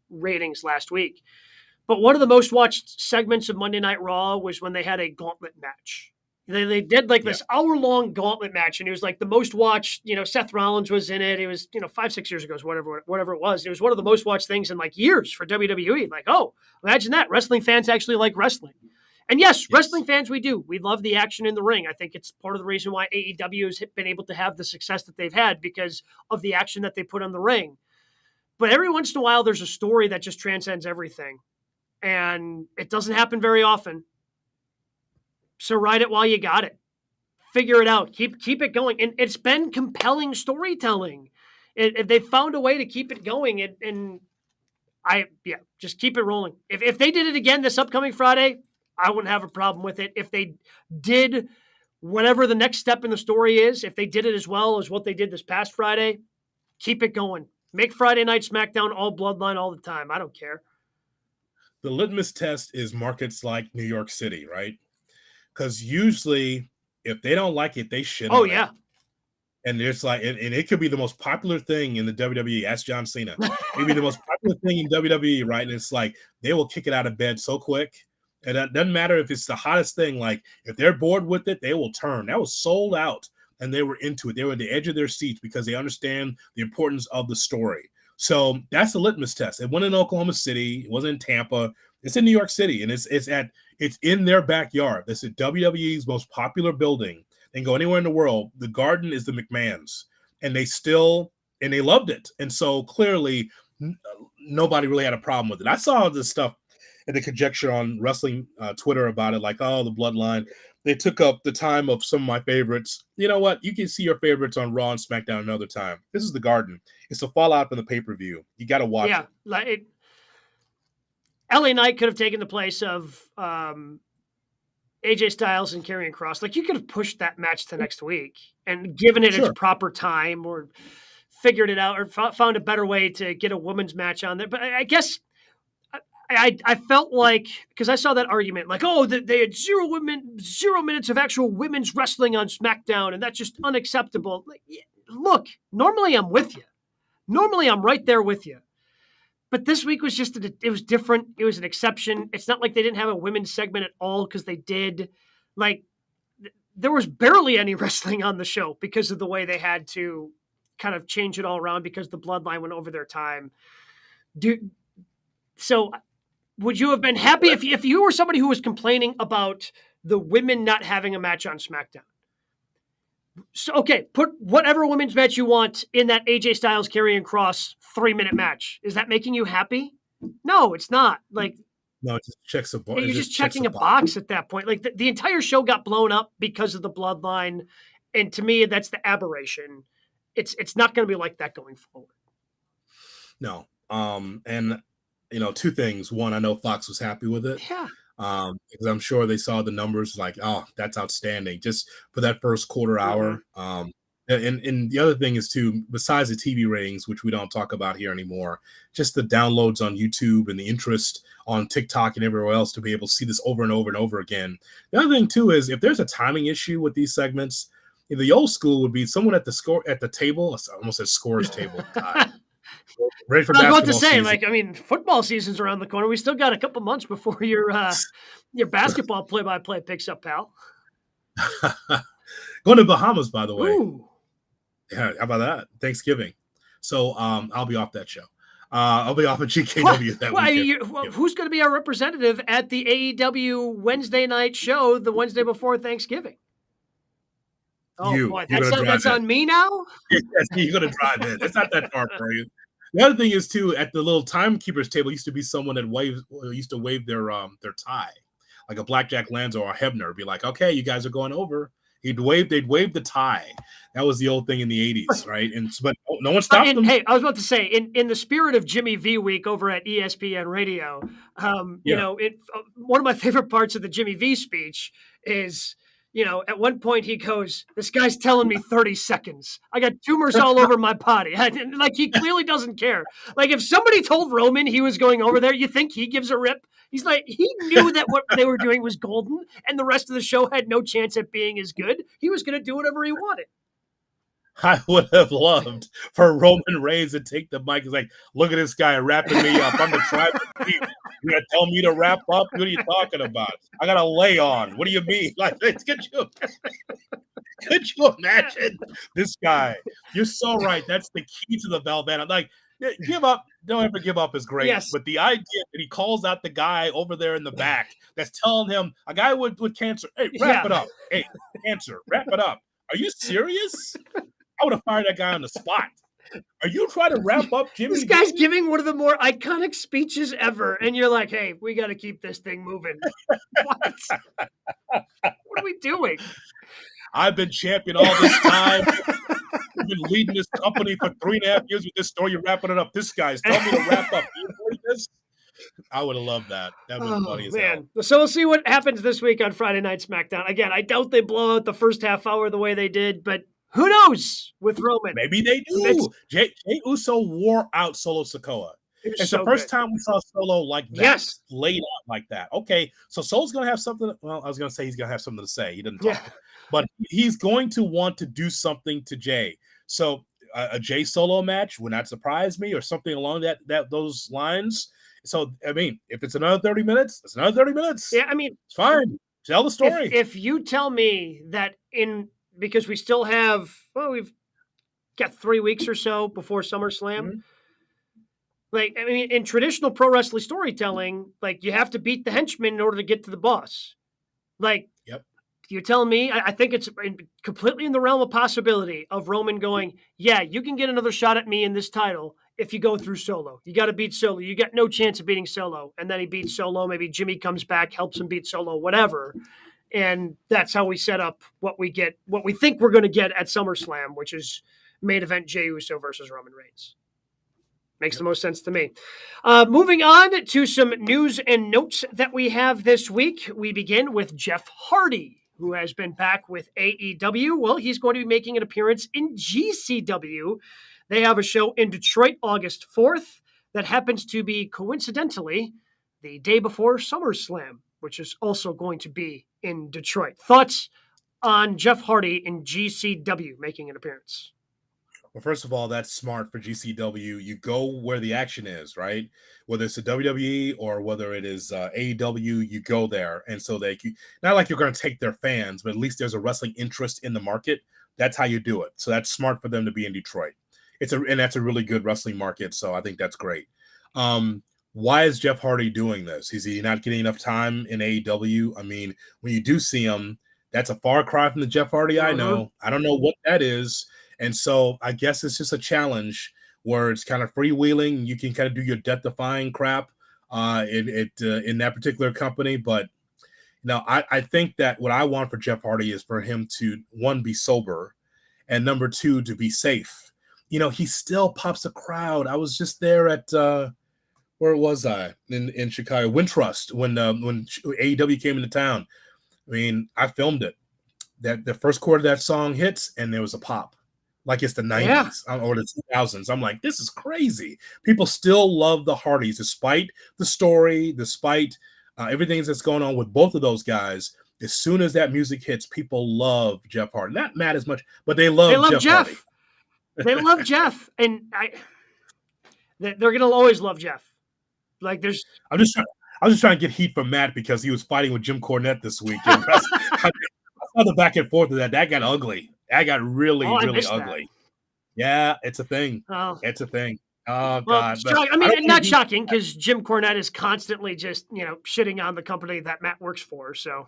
ratings last week, but one of the most watched segments of Monday Night Raw was when they had a gauntlet match. They did like this hour-long gauntlet match, and it was like the most watched, Seth Rollins was in it. It was, 5-6 years ago, whatever it was. It was one of the most watched things in like years for WWE. Like, oh, imagine that. Wrestling fans actually like wrestling. And yes, wrestling fans, we do. We love the action in the ring. I think it's part of the reason why AEW has been able to have the success that they've had, because of the action that they put on the ring. But every once in a while, there's a story that just transcends everything. And it doesn't happen very often. So write it while you got it. Figure it out. Keep it going. And it's been compelling storytelling. They found a way to keep it going. And just keep it rolling. If they did it again this upcoming Friday, I wouldn't have a problem with it. If they did whatever the next step in the story is, if they did it as well as what they did this past Friday, keep it going. Make Friday Night SmackDown all Bloodline all the time. I don't care. The litmus test is markets like New York City, right? Because usually if they don't like it, they shit on it. And there's like, and it could be the most popular thing in the WWE. Ask John Cena. Maybe the most popular thing in WWE, right? And it's like, they will kick it out of bed so quick. And it doesn't matter if it's the hottest thing. Like, if they're bored with it, they will turn. That was sold out, and they were into it. They were at the edge of their seats because they understand the importance of the story. So that's the litmus test. It wasn't in Oklahoma City. It wasn't in Tampa. It's in New York City, and it's in their backyard. This is WWE's most popular building. They can go anywhere in the world. The Garden is the McMahons, and they loved it. And so clearly, nobody really had a problem with it. I saw this stuff and the conjecture on wrestling Twitter about it, like, oh, the Bloodline. They took up the time of some of my favorites. You know what? You can see your favorites on Raw and SmackDown another time. This is the Garden. It's a fallout from the pay-per-view. You got to watch it. Yeah, LA Knight could have taken the place of AJ Styles and Karrion Kross. Like, you could have pushed that match to next week and given it its proper time, or figured it out, or found a better way to get a women's match on there. But I guess I felt like, because I saw that argument, like, oh, they had 0 minutes of actual women's wrestling on SmackDown, and that's just unacceptable. Like, look, normally I'm with you. Normally I'm right there with you. But this week was it was different. It was an exception. It's not like they didn't have a women's segment at all, because they did. Like, there was barely any wrestling on the show because of the way they had to kind of change it all around because the Bloodline went over their time. So would you have been happy if you were somebody who was complaining about the women not having a match on SmackDown? So, okay, put whatever women's match you want in that AJ Styles Karrion Kross 3-minute match. Is that making you happy? No, it's not. Like, no, it just checks a box. You're just checking a box at that point. Like, the entire show got blown up because of the Bloodline, and to me, that's the aberration. It's not going to be like that going forward. No, and two things. One, I know Fox was happy with it. Yeah. Because I'm sure they saw the numbers, like, oh, that's outstanding, just for that first quarter hour. And the other thing is, too, besides the TV ratings, which we don't talk about here anymore, just the downloads on YouTube and the interest on TikTok and everywhere else to be able to see this over and over and over again. The other thing, too, is if there's a timing issue with these segments, the old school would be someone at the table. I almost said scores table. Ready for I was about to say, season. like, I mean, football season's around the corner. We still got a couple months before your basketball play-by-play picks up, pal. Going to Bahamas, by the way. Ooh. Yeah, how about that? Thanksgiving. So I'll be off that show. I'll be off at GKW that weekend. Who's going to be our representative at the AEW Wednesday night show the Wednesday before Thanksgiving? Oh, boy, that's on me now? Yes, you're going to drive in. It's not that far for you. The other thing is, too, at the little timekeeper's table used to be someone that used to wave their tie, like a Blackjack Lanza or a Hebner. Be like, okay, you guys are going over. They'd wave the tie. That was the old thing in the 80s, right? But no one stopped them. Hey, I was about to say, in the spirit of Jimmy V Week over at ESPN Radio, one of my favorite parts of the Jimmy V speech is, at one point he goes, "This guy's telling me 30 seconds. I got tumors all over my body." Like, he clearly doesn't care. Like, if somebody told Roman he was going over there, you think he gives a rip? He's like, he knew that what they were doing was golden, and the rest of the show had no chance at being as good. He was going to do whatever he wanted. I would have loved for Roman Reigns to take the mic. He's like, "Look at this guy wrapping me up. I'm the tribal chief. You're going to tell me to wrap up? What are you talking about? I got to lay on. What do you mean?" Like, could you imagine this guy? You're so right. That's the key to the Velvet. I'm like, give up. Don't ever give up is great. Yes. But the idea that he calls out the guy over there in the back that's telling him, a guy with cancer, hey, wrap it up. Hey, cancer, wrap it up. Are you serious? I would have fired that guy on the spot. Are you trying to wrap up Jimmy? This guy's giving one of the more iconic speeches ever, and you're like, "Hey, we got to keep this thing moving." What? What are we doing? I've been champion all this time. I've been leading this company for 3.5 years with this story. You're wrapping it up. This guy's telling me to wrap up. You believe this? I would have loved that. That would have been funny as hell. So we'll see what happens this week on Friday Night SmackDown. Again, I doubt they blow out the first half hour the way they did, but who knows with Roman? Maybe they do. Jey Uso wore out Solo Sikoa. It's the first time we saw Solo like that. Yes. Laid out like that. Okay, so Solo's going to have something. Well, I was going to say he's going to have something to say. He didn't talk. Yeah. But he's going to want to do something to Jey. So a Jey Solo match would not surprise me, or something along those lines. So I mean, if it's another 30 minutes, it's another 30 minutes. Yeah, I mean, It's fine. Tell the if story. if you tell me that because we still have we've got 3 weeks or so before SummerSlam. Mhm. Like, I mean, in traditional pro wrestling storytelling, like you have to beat the henchman in order to get to the boss. Like, Yep. you're telling me, I think it's completely in the realm of possibility of Roman going, yeah, you can get another shot at me in this title if you go through Solo. You got to beat Solo. You got no chance of beating Solo. And then he beats Solo. Maybe Jimmy comes back, helps him beat Solo, whatever. And that's how we set up what we think we're going to get at SummerSlam, which is main event Jey Uso versus Roman Reigns. Makes the most sense to me. Moving on to some news and notes that we have this week. We begin with Jeff Hardy, who has been back with AEW. Well, he's going to be making an appearance in GCW. They have a show in Detroit August 4th that happens to be coincidentally the day before SummerSlam, which is also going to be in Detroit. Thoughts on Jeff Hardy in GCW making an appearance? Well, first of all, that's smart for GCW. You go where the action is, right? Whether it's the WWE or whether it is AEW, you go there. And so not like you're going to take their fans, but at least there's a wrestling interest in the market. That's how you do it. So that's smart for them to be in Detroit. And that's a really good wrestling market. So I think that's great. Why is Jeff Hardy doing this? Is he not getting enough time in AEW? I mean, when you do see him, that's a far cry from the Jeff Hardy I know. I don't know what that is. And so I guess it's just a challenge where it's kind of freewheeling. You can kind of do your death-defying crap in that particular company. But I think that what I want for Jeff Hardy is for him to, one, be sober, and number two, to be safe. He still pops a crowd. I was just there at where was I in Chicago? Wintrust when AEW came into town. I mean, I filmed it. That the first chord of that song hits, and there was a pop. Like it's the 90s or the 2000s. I'm like, this is crazy. People still love the Hardys, despite the story, despite everything that's going on with both of those guys. As soon as that music hits, people love Jeff Hardy. Not Matt as much, but they love Jeff Hardy. They love Jeff. And they're going to always love Jeff. Like I was just trying to get heat from Matt because he was fighting with Jim Cornette this week. And I saw the back and forth of that. That got ugly. That got really ugly. That. Yeah, it's a thing. Oh. It's a thing. Oh, God. I mean, not shocking because Jim Cornette is constantly just, shitting on the company that Matt works for. So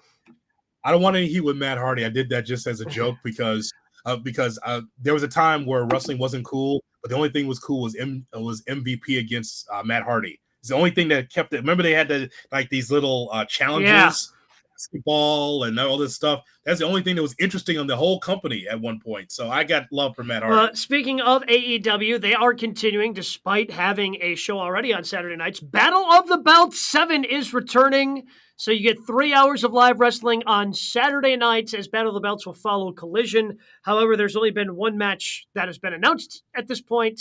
I don't want any heat with Matt Hardy. I did that just as a joke because there was a time where wrestling wasn't cool, but the only thing was cool was MVP against Matt Hardy. It's the only thing that kept it. Remember they had these little challenges, basketball and all this stuff. That's the only thing that was interesting on the whole company at one point. So I got love for Matt Hardy. Speaking of AEW, they are continuing despite having a show already on Saturday nights. Battle of the Belt 7 is returning. So you get 3 hours of live wrestling on Saturday nights as Battle of the Belts will follow Collision. However, there's only been one match that has been announced at this point.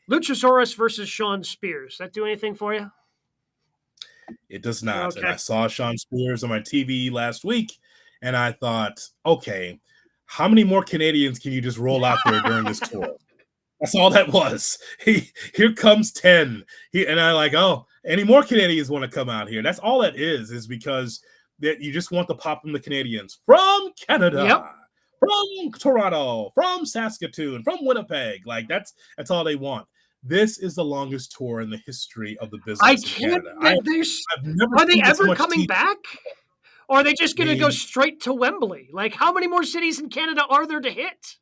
Luchasaurus versus Shawn Spears. Does that do anything for you? It does not. Okay. And I saw Shawn Spears on my TV last week, and I thought, okay, how many more Canadians can you just roll out there during this tour? That's all that was. Here comes 10. And I like, oh, any more Canadians want to come out here? That's all that is because that you just want the pop from the Canadians from Canada, from Toronto, from Saskatoon, from Winnipeg. Like that's all they want. This is the longest tour in the history of the business in Canada. Are they ever coming back? Or are they just going to go straight to Wembley? Like, how many more cities in Canada are there to hit?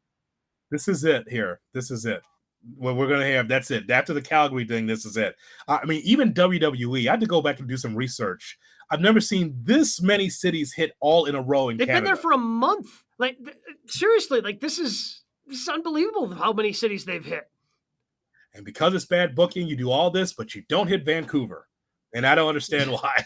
This is it here. This is it. What we're going to have, that's it. After the Calgary thing, this is it. I mean, even WWE, I had to go back and do some research. I've never seen this many cities hit all in a row in Canada. They've been there for a month. Like, seriously, like this is unbelievable how many cities they've hit. And because it's bad booking, you do all this, but you don't hit Vancouver. And I don't understand why.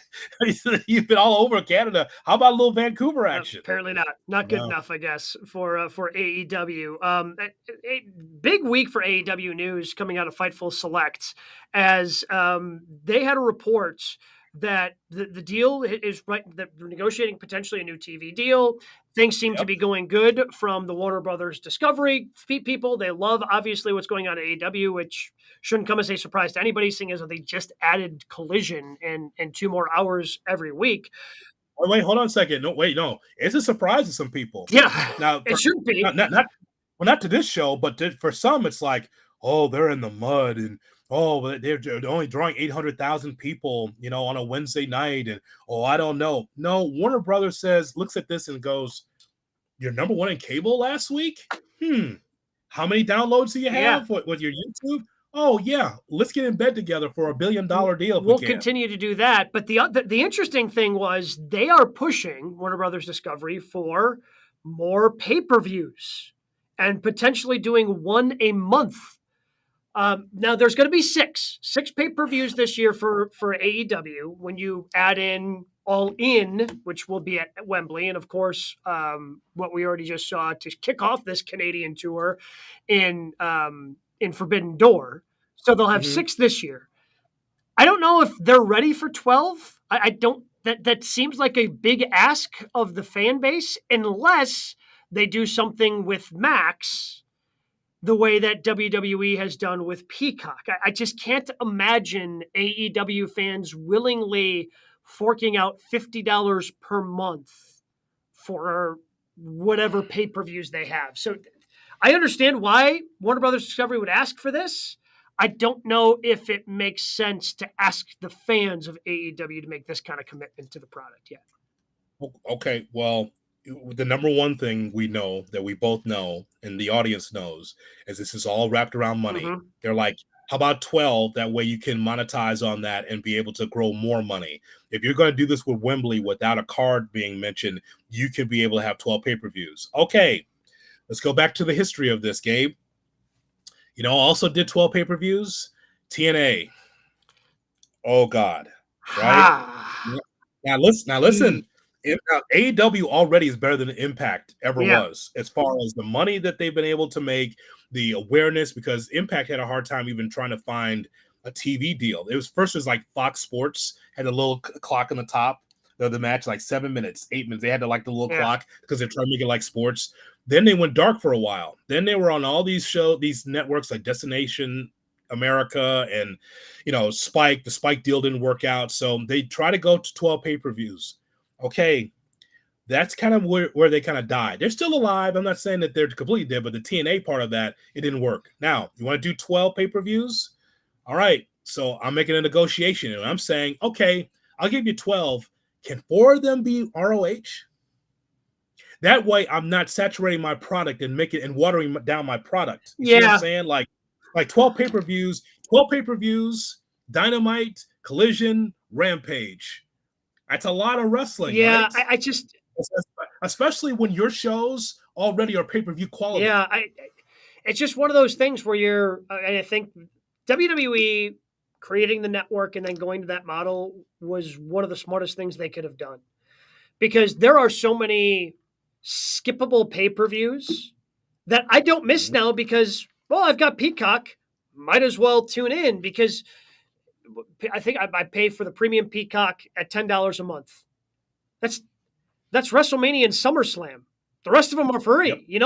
You've been all over Canada. How about a little Vancouver action? Apparently not. Not good enough, I guess, for AEW. A big week for AEW news coming out of Fightful Select as they had a report that the deal is right, that we're negotiating potentially a new TV deal. Things seem to Yep. be going good from the Warner Brothers Discovery people. They love, obviously, what's going on at AEW, which shouldn't come as a surprise to anybody, seeing as they just added Collision and 2 more hours every week. Wait, hold on a second. No. It's a surprise to some people. Yeah, Now, it shouldn't be. not to this show, but for some, it's like, oh, they're in the mud, and oh, they're only drawing 800,000 people, on a Wednesday night, and oh, I don't know. No, Warner Brothers looks at this and goes, "You're number one in cable last week. How many downloads do you have with your YouTube? Oh yeah, let's get in bed together for a $1 billion deal. If We'll we can." continue to do that. But the interesting thing was they are pushing Warner Brothers Discovery for more pay-per-views and potentially doing one a month. Now there's going to be six pay-per-views this year for AEW when you add in All In, which will be at Wembley, and of course what we already just saw to kick off this Canadian tour in Forbidden Door. So they'll have six this year. I don't know if they're ready for 12. I don't. That seems like a big ask of the fan base, unless they do something with Max the way that WWE has done with Peacock. I just can't imagine AEW fans willingly forking out $50 per month for whatever pay-per-views they have. So I understand why Warner Brothers Discovery would ask for this. I don't know if it makes sense to ask the fans of AEW to make this kind of commitment to the product yet. Okay, well, the number one thing we know that we both know and the audience knows is this is all wrapped around money. Mhm. They're like, how about 12? That way you can monetize on that and be able to grow more money. If you're going to do this with Wembley without a card being mentioned, you can be able to have 12 pay-per-views. Okay, let's go back to the history of this, Gabe. Also did 12 pay-per-views. TNA. Oh, God. Right? Now listen. AEW already is better than Impact ever was, as far as the money that they've been able to make, the awareness, because Impact had a hard time even trying to find a TV deal. It was like Fox Sports had a little clock on the top of the match, like 7 minutes, 8 minutes. They had to like the little clock because they're trying to make it like sports. Then they went dark for a while. Then they were on all these these networks like Destination America and Spike. The Spike deal didn't work out, so they try to go to 12 pay-per-views. Okay, that's kind of where they kind of died. They're still alive. I'm not saying that they're completely dead, but the TNA part of that, it didn't work. Now, you want to do 12 pay-per-views? All right, so I'm making a negotiation, and I'm saying, okay, I'll give you 12. Can 4 of them be ROH? That way, I'm not saturating my product and watering down my product. You see what I'm saying? Like 12 pay-per-views, Dynamite, Collision, Rampage. That's a lot of wrestling. Yeah, right? I just, especially when your shows already are pay-per-view quality. Yeah, it's just one of those things where I think WWE creating the network and then going to that model was one of the smartest things they could have done, because there are so many skippable pay-per-views that I don't miss now because, well, I've got Peacock, might as well tune in, because I think I pay for the premium Peacock at $10 a month. That's WrestleMania and SummerSlam. The rest of them are free. Yep.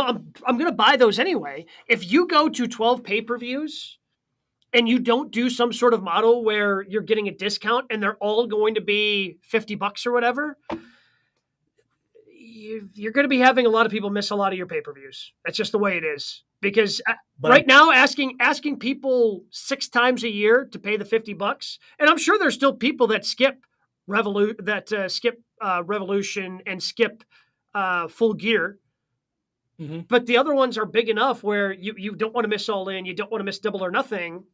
I'm going to buy those anyway. If you go to 12 pay-per-views and you don't do some sort of model where you're getting a discount and they're all going to be $50 or whatever, you're going to be having a lot of people miss a lot of your pay-per-views. That's just the way it is. Because now asking people 6 times a year to pay the $50, and I'm sure there's still people that skip Revolution and skip Full Gear. Mm-hmm. But the other ones are big enough where you don't want to miss All In, you don't want to miss Double or Nothing.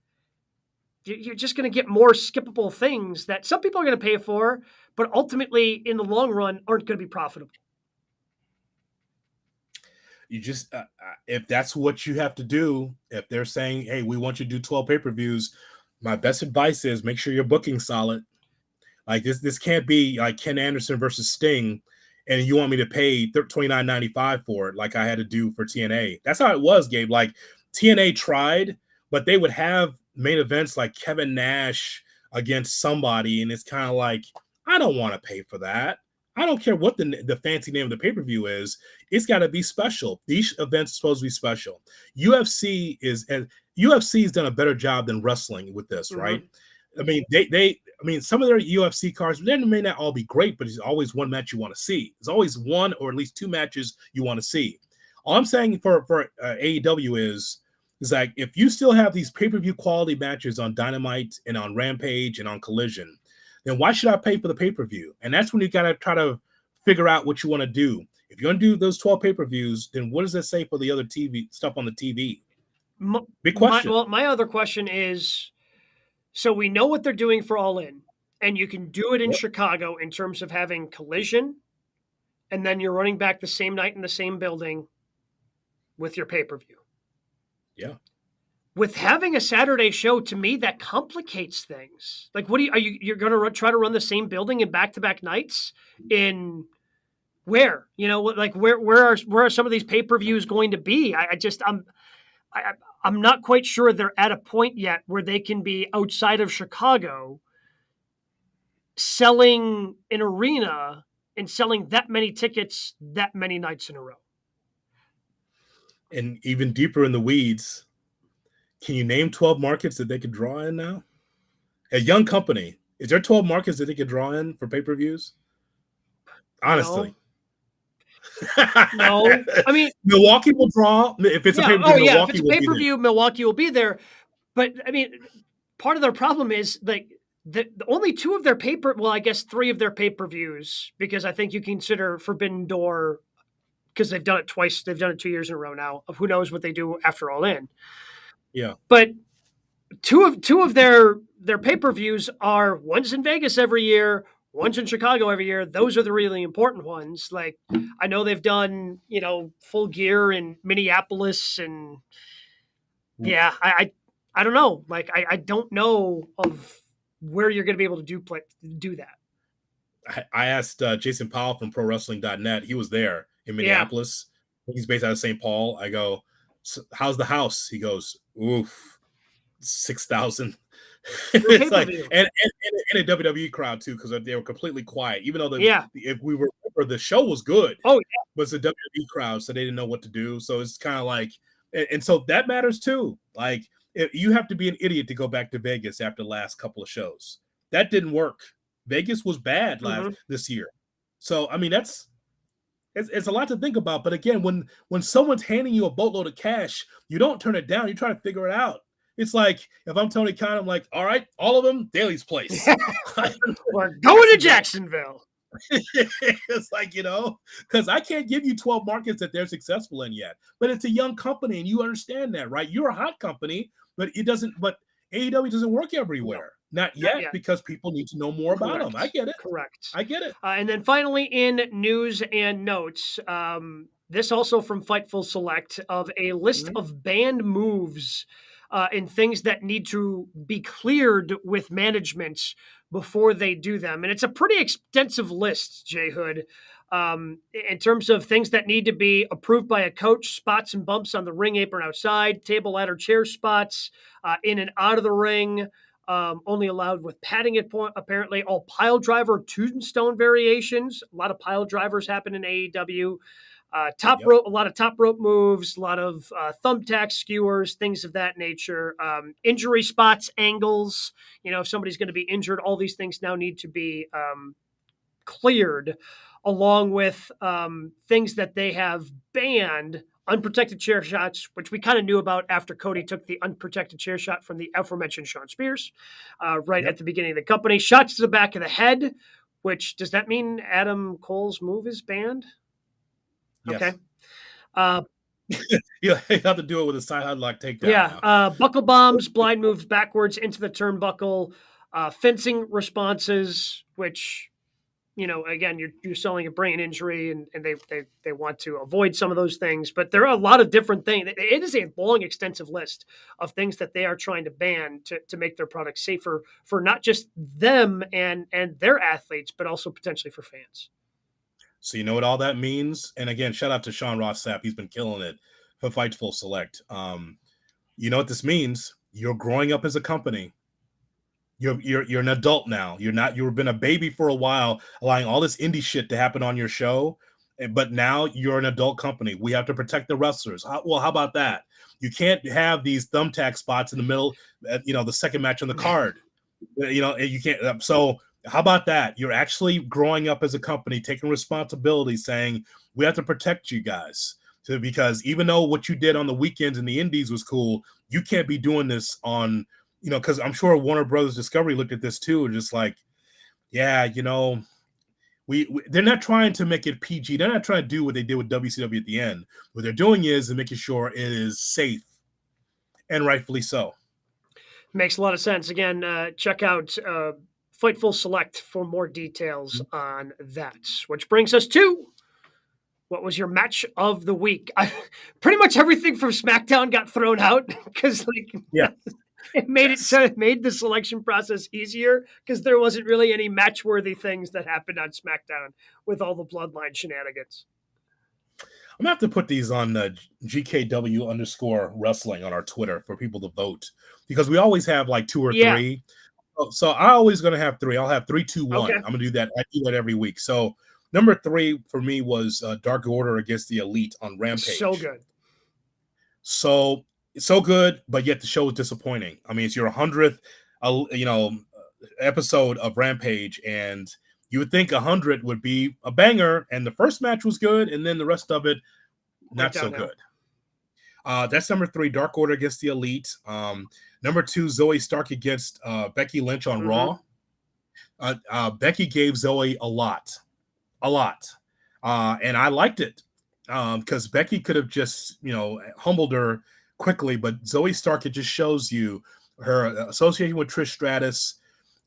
You're just going to get more skippable things that some people are going to pay for, but ultimately in the long run aren't going to be profitable. You just, if that's what you have to do, if they're saying, hey, we want you to do 12 pay-per-views, my best advice is make sure you're booking solid. Like this can't be like Ken Anderson versus Sting, and you want me to pay $29.95 for it like I had to do for TNA. That's how it was, Gabe. Like TNA tried, but they would have main events like Kevin Nash against somebody, and it's kind of like, I don't want to pay for that. I don't care what the fancy name of the pay-per-view is. It's got to be special. These events are supposed to be special. UFC has done a better job than wrestling with this, right? I mean, some of their UFC cards, they may not all be great, but it's always one match you want to see. There's always one or at least two matches you want to see. All I'm saying for AEW is like, if you still have these pay-per-view quality matches on Dynamite and on Rampage and on Collision, then why should I pay for the pay-per-view? And that's when you got to try to figure out what you want to do. If you're going to do those 12 pay-per-views, then what does that say for the other TV stuff on the TV? Big question. My other question is, so we know what they're doing for All In, and you can do it in Chicago in terms of having Collision, and then you're running back the same night in the same building with your pay-per-view. Yeah. With having a Saturday show, to me, that complicates things. Like, you're going to try to run the same building in back-to-back nights in where? Like where are some of these pay-per-views going to be? I'm not quite sure they're at a point yet where they can be outside of Chicago selling an arena and selling that many tickets that many nights in a row. And even deeper in the weeds, can you name 12 markets that they could draw in now? A young company, is there 12 markets that they could draw in for pay-per-views? Honestly. No. I mean, Milwaukee will draw. If it's a pay-per-view, Milwaukee if it's a pay-per-view, Milwaukee will be there. But I mean, part of their problem is like the only two of their I guess three of their pay-per-views, because I think you consider Forbidden Door, because they've done it twice. They've done it 2 years in a row now. Who knows what they do after All In? Yeah. But two of their pay-per-views are, one's in Vegas every year, one's in Chicago every year. Those are the really important ones. Like, I know they've done, Full Gear in Minneapolis, and yeah, I don't know. Like, I don't know of where you're going to be able to do that. I asked Jason Powell from ProWrestling.net. He was there in Minneapolis. Yeah. He's based out of St. Paul. I go, so how's the house? He goes, oof, 6,000. It's like, and a WWE crowd too, because they were completely quiet. Even though the show was good. Oh yeah, but it's a WWE crowd, so they didn't know what to do. So it's kind of like, and so that matters too. Like, you have to be an idiot to go back to Vegas after the last couple of shows. That didn't work. Vegas was bad this year. So I mean, it's a lot to think about. But again, when someone's handing you a boatload of cash, you don't turn it down. You try to figure it out. It's like, if I'm Tony Khan, I'm like, all right, all of them, Daly's place. We're going to Jacksonville. It's like, because I can't give you 12 markets that they're successful in yet. But it's a young company, and you understand that, right? You're a hot company, but AEW doesn't work everywhere. Not yet, because people need to know more about them. I get it. Correct. I get it. And then finally, in news and notes, this also from Fightful Select, of a list of banned moves and things that need to be cleared with management before they do them. And it's a pretty extensive list, Jay Hood, in terms of things that need to be approved by a coach: spots and bumps on the ring apron outside, table, ladder, chair spots, in and out of the ring, only allowed with padding at point, apparently. All pile driver tombstone variations. A lot of pile drivers happen in AEW. Rope, a lot of top rope moves, a lot of thumbtack skewers, things of that nature. Injury spots, angles. If somebody's going to be injured, all these things now need to be cleared, along with things that they have banned. Unprotected chair shots, which we kind of knew about after Cody took the unprotected chair shot from the aforementioned Sean Spears at the beginning of the company. Shots to the back of the head, which, does that mean Adam Cole's move is banned? Yes. Okay. You have to do it with a side headlock takedown. Yeah. Buckle bombs, blind moves backwards into the turnbuckle, fencing responses, which, again, you're selling a brain injury, and they want to avoid some of those things. But there are a lot of different things. It is a long, extensive list of things that they are trying to ban to make their product safer for not just them and their athletes, but also potentially for fans. So you know what all that means? And again, shout out to Sean Ross Sapp. He's been killing it for Fightful Select. You know what this means? You're growing up as a company. You're an adult now. You've been a baby for a while, allowing all this indie shit to happen on your show. But now you're an adult company. We have to protect the wrestlers. How about that? You can't have these thumbtack spots in the middle, the second match on the card. You can't. So how about that? You're actually growing up as a company, taking responsibility, saying we have to protect you guys. Because even though what you did on the weekends in the indies was cool, you can't be doing this on, because I'm sure Warner Brothers Discovery looked at this too and just like, yeah, they're not trying to make it PG. They're not trying to do what they did with WCW at the end. What they're doing is making sure it is safe, and rightfully so. Makes a lot of sense. Again, check out Fightful Select for more details on that. Which brings us to, what was your match of the week? Pretty much everything from SmackDown got thrown out because, it made it made the selection process easier because there wasn't really any match-worthy things that happened on SmackDown with all the Bloodline shenanigans. I'm gonna have to put these on GKW_wrestling on our Twitter for people to vote, because we always have like 2 or 3. So I always gonna have 3. I'll have 3, 2, 1. Okay. I'm gonna do that. I do that every week. So number 3 for me was Dark Order against the Elite on Rampage. So good. So good, but yet the show was disappointing. I mean, it's your 100th, episode of Rampage, and you would think 100 would be a banger, and the first match was good, and then the rest of it, not so good. That's number 3, Dark Order against the Elite. Number 2, Zoe Stark against Becky Lynch on Raw. Becky gave Zoe a lot. And I liked it because Becky could have just, humbled her quickly, but Zoe Stark, it just shows you her association with Trish Stratus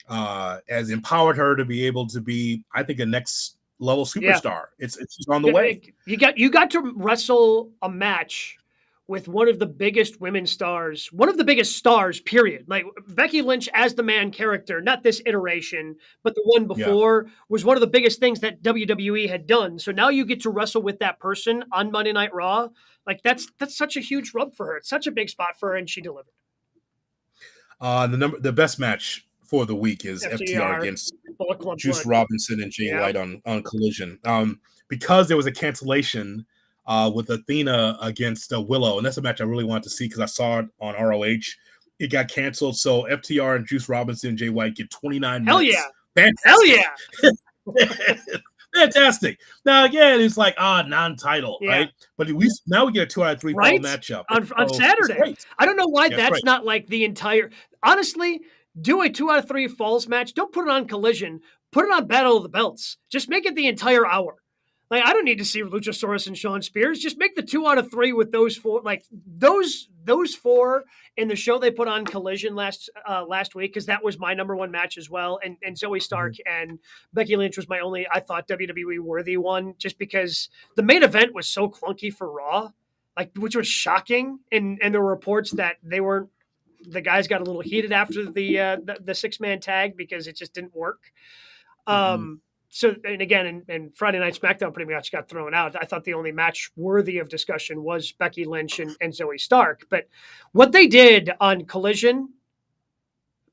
has empowered her to be able to be, I think, a next level superstar. It's on the way. You got to wrestle a match with one of the biggest women stars, one of the biggest stars, period. Like Becky Lynch as the man character, not this iteration, but the one before was one of the biggest things that WWE had done. So now you get to wrestle with that person on Monday Night Raw. Like that's such a huge rub for her. It's such a big spot for her, and she delivered. The best match for the week is FTR against Juice Robinson and Jay White on Collision. Because there was a cancellation with Athena against Willow, and that's a match I really wanted to see because I saw it on ROH. It got canceled, so FTR and Juice Robinson and Jay White get 29 Hell minutes. Yeah! Fantastic. Hell yeah! Fantastic. Now again, it's like non-title, right? But now we get a 2 out of 3 fall matchup on Saturday. I don't know why that's not like the entire. Honestly, do a 2 out of 3 falls match. Don't put it on Collision. Put it on Battle of the Belts. Just make it the entire hour. Like I don't need to see Luchasaurus and Shawn Spears. Just make the 2 out of 3 with those 4. Like those 4 in the show they put on Collision last week, because that was my number 1 match as well. And Zoe Stark and Becky Lynch was my only, I thought, WWE worthy one, just because the main event was so clunky for Raw, which was shocking. And there were reports that the guys got a little heated after the 6-man tag because it just didn't work. So, and again, and Friday Night SmackDown pretty much got thrown out. I thought the only match worthy of discussion was Becky Lynch and Zoe Stark. But what they did on Collision,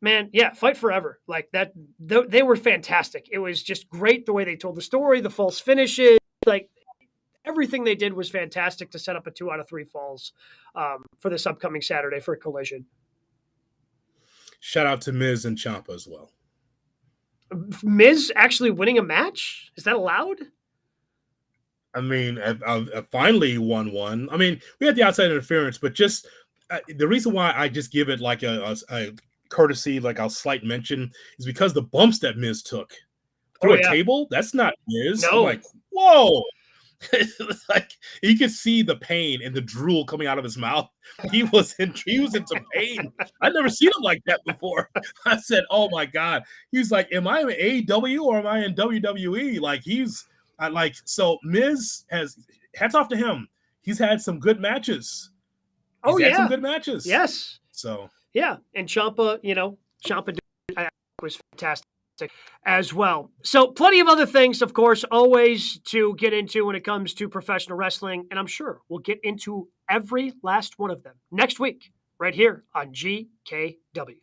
man, fight forever. Like that, they were fantastic. It was just great the way they told the story, the false finishes, like everything they did was fantastic to set up a 2 out of 3 falls for this upcoming Saturday for Collision. Shout out to Miz and Ciampa as well. Miz actually winning a match? Is that allowed? I mean, I finally won one. I mean, we had the outside interference, but just the reason why I just give it like a courtesy, like a slight mention, is because the bumps that Miz took through a table, that's not Miz. No. I'm like, whoa. Like you could see the pain and the drool coming out of his mouth. He was in some pain. I'd never seen him like that before. I said, "Oh my god!" He's like, "Am I in AEW or am I in WWE?" Like so. Miz has, hats off to him. He's had some good matches. He's had some good matches. Yes. So and Ciampa, was fantastic as well. So plenty of other things, of course, always to get into when it comes to professional wrestling. And I'm sure we'll get into every last one of them next week, right here on GKW.